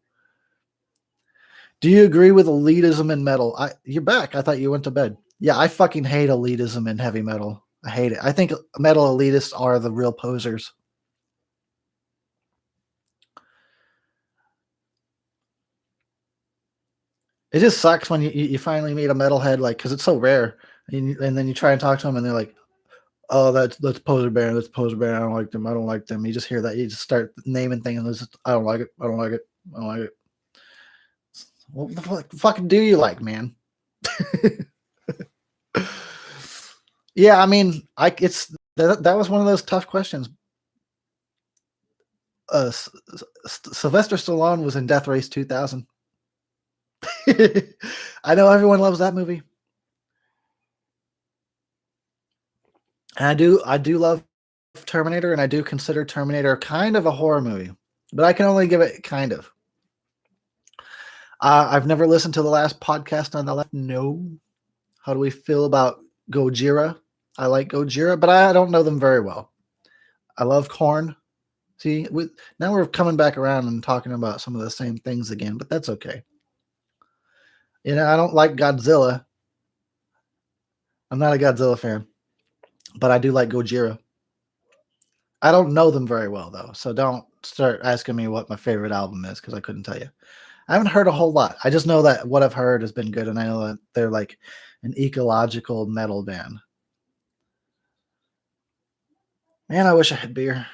Do you agree with elitism in metal? You're back. I thought you went to bed. Yeah, I fucking hate elitism in heavy metal. I hate it. I think metal elitists are the real posers. It just sucks when you finally meet a metalhead, like, because it's so rare, and then you try and talk to them, and they're like, "Oh, that's poser band. That's poser band. I don't like them. I don't like them." You just hear that. You just start naming things, and it's just, I don't like it. I don't like it. I don't like it. What the fucking do you like, man? Yeah, I mean, that was one of those tough questions. Sylvester Stallone was in Death Race 2000. I know everyone loves that movie. And I do love Terminator, and I do consider Terminator kind of a horror movie, but I can only give it kind of. I've never listened to the last podcast on the left. No. How do we feel about Gojira? I like Gojira, but I don't know them very well. I love Korn. See, now we're coming back around and talking about some of the same things again, but that's okay. I don't like Godzilla. I'm not a Godzilla fan, but I do like Gojira. I don't know them very well though, so don't start asking me what my favorite album is because I couldn't tell you. I haven't heard a whole lot. I just know that what I've heard has been good, and I know that they're like an ecological metal band. Man, I wish I had beer.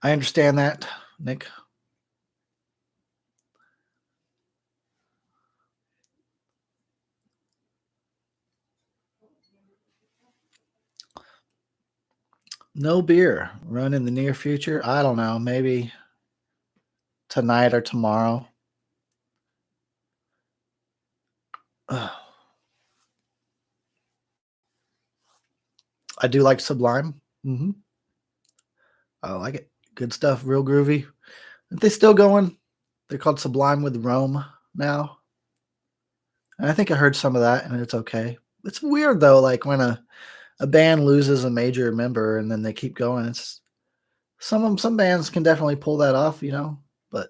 I understand that, Nick. No beer. Run in the near future. I don't know. Maybe tonight or tomorrow. Ugh. I do like Sublime. I like it. Good stuff. Real groovy. Aren't they still going? They're called Sublime with Rome now. And I think I heard some of that, and it's okay. It's weird though, like when a band loses a major member and then they keep going. It's some bands can definitely pull that off. But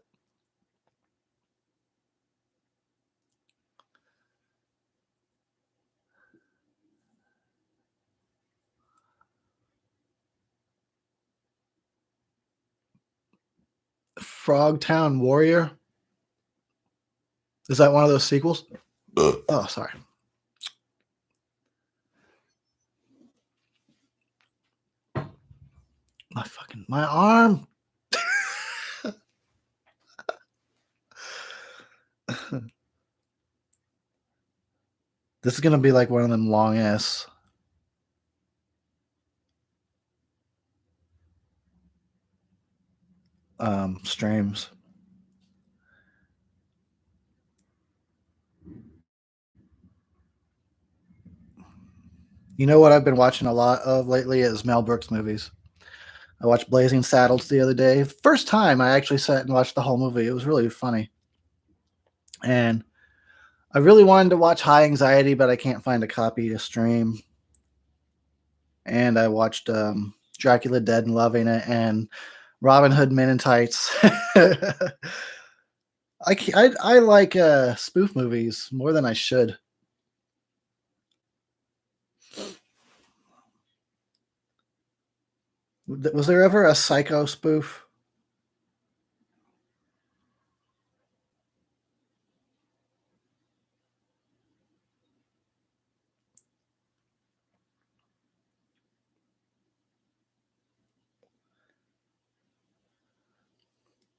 Frogtown Warrior, is that one of those sequels? Oh, sorry. My arm. This is gonna be like one of them long ass streams. You know what I've been watching a lot of lately is Mel Brooks movies. I watched Blazing Saddles the other day. First time I actually sat and watched the whole movie. It was really funny. And I really wanted to watch High Anxiety, but I can't find a copy to stream. And I watched Dracula Dead and loving it, and Robin Hood Men in Tights. I like spoof movies more than I should. Was there ever a Psycho spoof?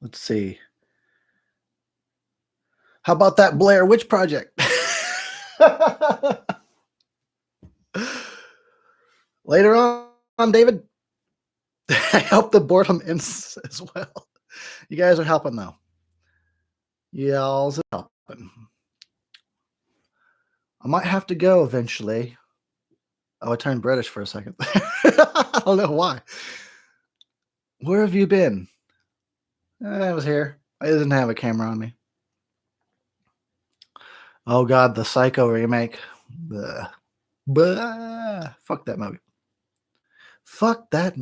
Let's see. How about that Blair Witch Project? Later on, David, I hope the boredom ends as well. You guys are helping though. Y'all's helping. I might have to go eventually. Oh, I turned British for a second. I don't know why. Where have you been? I was here. I didn't have a camera on me. Oh God, the Psycho remake. Bleh. Bleh. Fuck that movie. Fuck that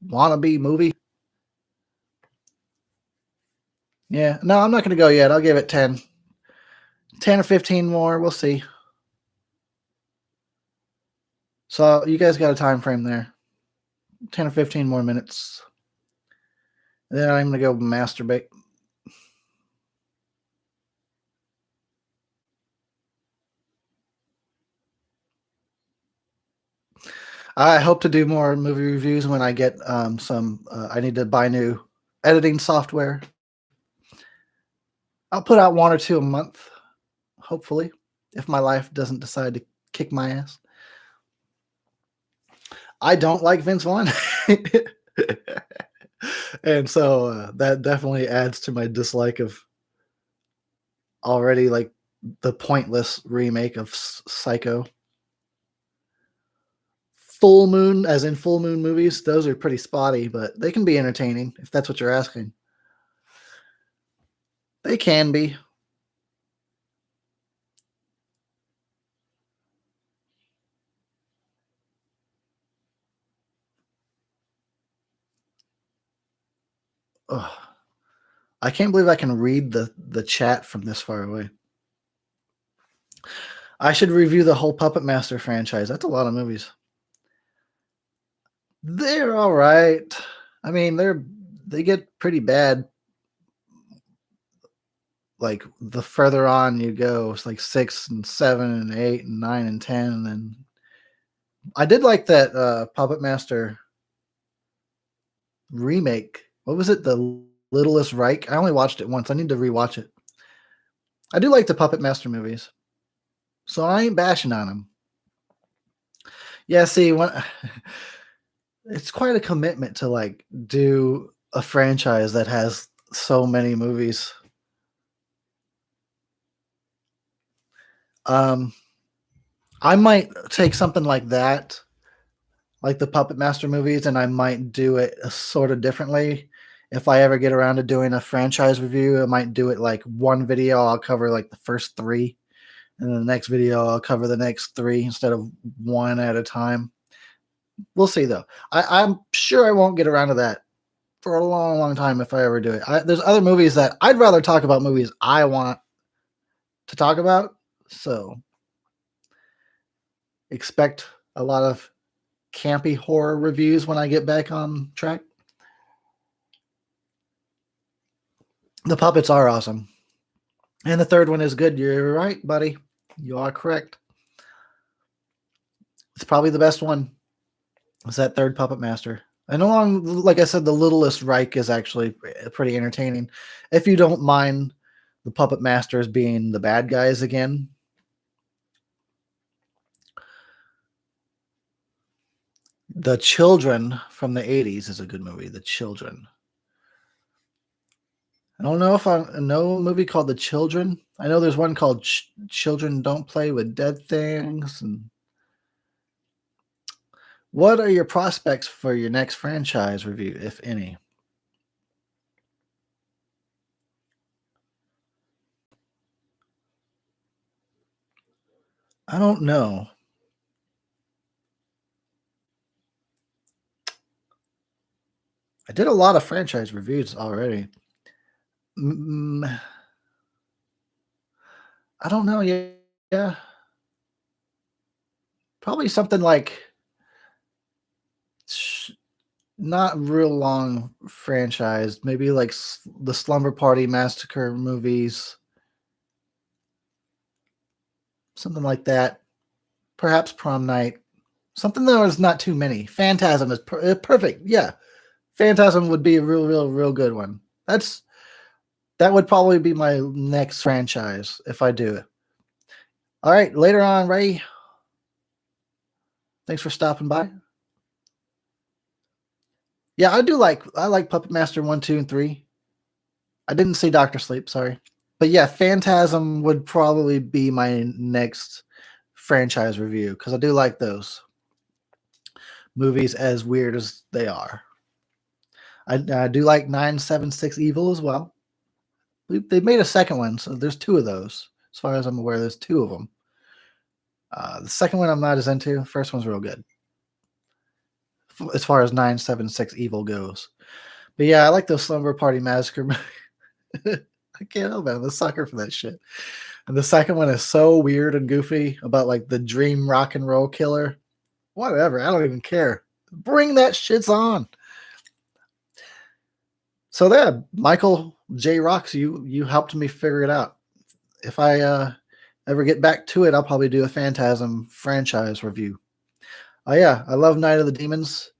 wannabe movie. Yeah, no, I'm not going to go yet. I'll give it 10. 10 or 15 more. We'll see. So you guys got a time frame there. 10 or 15 more minutes. Then I'm going to go masturbate. I hope to do more movie reviews when I get some. I need to buy new editing software. I'll put out one or two a month, hopefully, if my life doesn't decide to kick my ass. I don't like Vince Vaughn. And so that definitely adds to my dislike of already like the pointless remake of Psycho. Full Moon, as in Full Moon movies, those are pretty spotty, but they can be entertaining if that's what you're asking. They can be. Ugh. I can't believe I can read the chat from this far away. I should review the whole Puppet Master franchise. That's a lot of movies. They're all right. I mean, they get pretty bad. Like the further on you go, it's like 6 and 7 and 8 and 9 and 10. And then I did like that Puppet Master remake. What was it? The Littlest Reich. I only watched it once. I need to rewatch it. I do like the Puppet Master movies, so I ain't bashing on them. Yeah, see, when it's quite a commitment to like do a franchise that has so many movies. Um, I might take something like that, like the Puppet Master movies, and I might do it sort of differently. If I ever get around to doing a franchise review, I might do it like one video. I'll cover like the first three, and then the next video I'll cover the next three instead of one at a time. We'll see though. I'm sure I won't get around to that for a long, long time if I ever do it. There's other movies that I'd rather talk about movies I want to talk about. So expect a lot of campy horror reviews when I get back on track. The puppets are awesome. And the third one is good. You're right, buddy. You are correct. It's probably the best one. It's that third Puppet Master. And along, like I said, the Littlest Reich is actually pretty entertaining. If you don't mind the Puppet Masters being the bad guys again. The Children from the 80s is a good movie. The Children. I don't know if I know a movie called The Children. I know there's one called Children Don't Play with Dead Things. And what are your prospects for your next franchise review, if any? I don't know. I did a lot of franchise reviews already. I don't know. Yeah. Probably something like not real long franchise. Maybe like the Slumber Party Massacre movies, something like that. Perhaps Prom Night. Something that was not too many. Phantasm is perfect. Yeah, Phantasm would be a real good one. That would probably be my next franchise if I do it. All right, later on, Ray. Thanks for stopping by. Yeah, I like Puppet Master 1, 2, and 3. I didn't see Doctor Sleep, sorry. But yeah, Phantasm would probably be my next franchise review because I do like those movies as weird as they are. I do like 976 Evil as well. They made a second one, so there's two of those. As far as I'm aware, there's two of them. The second one I'm not as into. First one's real good. As far as 976 Evil goes. But yeah, I like those Slumber Party Massacre. I can't help it. I'm a sucker for that shit. And the second one is so weird and goofy about like the dream rock and roll killer. Whatever. I don't even care. Bring that shits on. So yeah, Michael J. Rocks, you helped me figure it out. If I ever get back to it, I'll probably do a Phantasm franchise review. Oh yeah, I love Night of the Demons,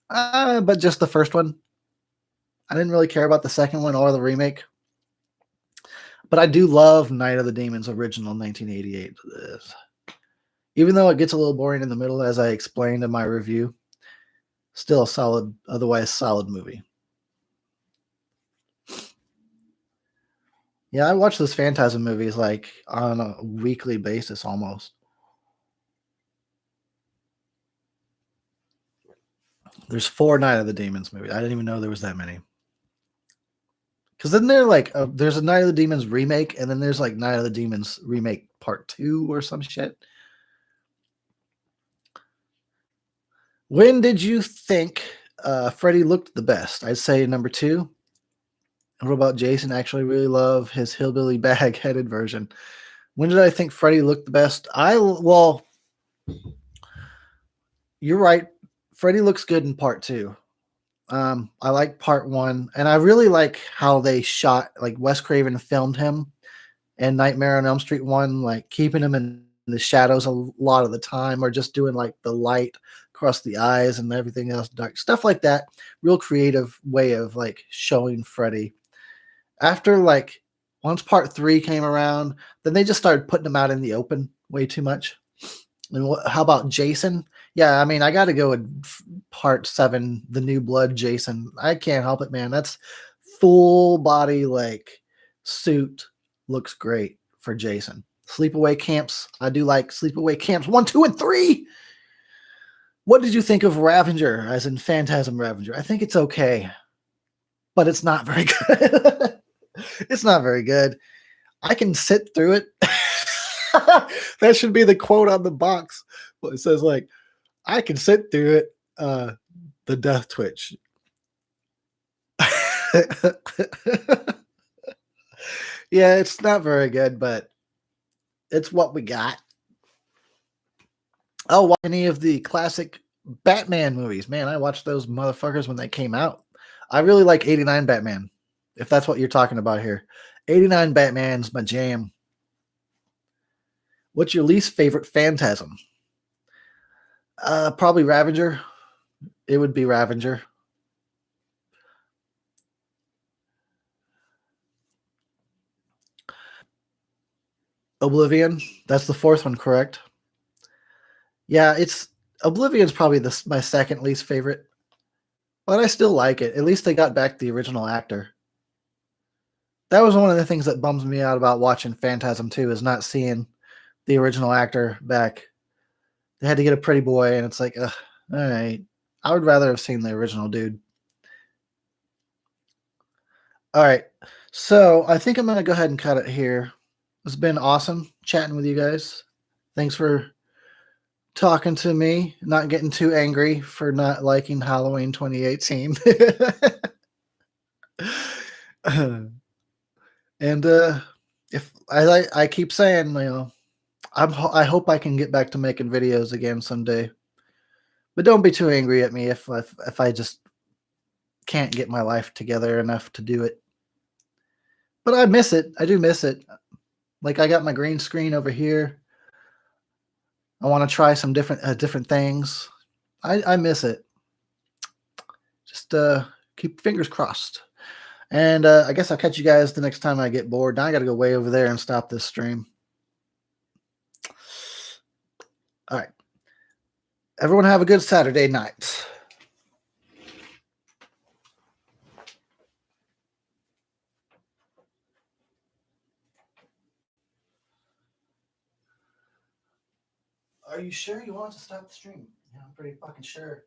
but just the first one. I didn't really care about the second one or the remake. But I do love Night of the Demons original 1988. Even though it gets a little boring in the middle, as I explained in my review, still a solid, otherwise solid movie. Yeah, I watch those Phantasm movies like on a weekly basis almost. There's 4 Night of the Demons movies. I didn't even know there was that many. Because then there's a Night of the Demons remake, and then there's like Night of the Demons remake part 2 or some shit. When did you think Freddy looked the best? I'd say number 2. What about Jason? I actually really love his hillbilly bag-headed version. When did I think Freddy looked the best? Well, you're right. Freddy looks good in part 2. I like part 1, and I really like how they shot, like Wes Craven filmed him and Nightmare on Elm Street 1, like keeping him in the shadows a lot of the time, or just doing like the light across the eyes and everything else dark. Stuff like that. Real creative way of like showing Freddy. After like once part 3 came around, then they just started putting him out in the open way too much. And how about Jason? Yeah, I mean, I got to go with part 7, the New Blood Jason. I can't help it, man. That's full body like suit looks great for Jason. Sleepaway Camps. I do like Sleepaway Camps 1, 2, and 3. What did you think of Ravager, as in Phantasm Ravager? I think it's okay, but it's not very good. It's not very good. I can sit through it. That should be the quote on the box. Well, it says like, I can sit through it. The Death Twitch. Yeah, it's not very good, but it's what we got. Oh, watch any of the classic Batman movies. Man, I watched those motherfuckers when they came out. I really like 89 Batman, if that's what you're talking about here. 89 Batman's my jam. What's your least favorite Phantasm? Probably Ravager. It would be Ravager. Oblivion. That's the 4th one, correct? Yeah, it's Oblivion's probably my second least favorite, but I still like it. At least they got back the original actor. That was one of the things that bums me out about watching Phantasm 2 is not seeing the original actor back. They had to get a pretty boy, and it's like, all right. I would rather have seen the original dude. All right. So I think I'm going to go ahead and cut it here. It's been awesome chatting with you guys. Thanks for talking to me, not getting too angry for not liking Halloween 2018. And if I keep saying, you know, I hope I can get back to making videos again someday. But don't be too angry at me if I just can't get my life together enough to do it. But I miss it. I do miss it. Like I got my green screen over here. I want to try some different things. I miss it. Just keep fingers crossed. And I guess I'll catch you guys the next time I get bored. Now I got to go way over there and stop this stream. All right. Everyone have a good Saturday night. Are you sure you want to stop the stream? Yeah, I'm pretty fucking sure.